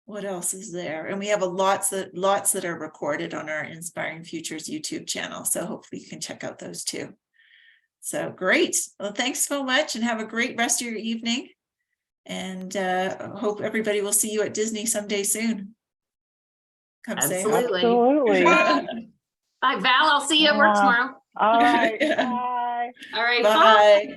What else is there? And we have lots that are recorded on our Inspiring Futures YouTube channel. So hopefully you can check out those too. So great. Well, thanks so much and have a great rest of your evening. And hope everybody will see you at Disney someday soon. Come say hi. Absolutely. Bye, Val. I'll see you at work tomorrow. All right. Bye. All right. Bye. Bye.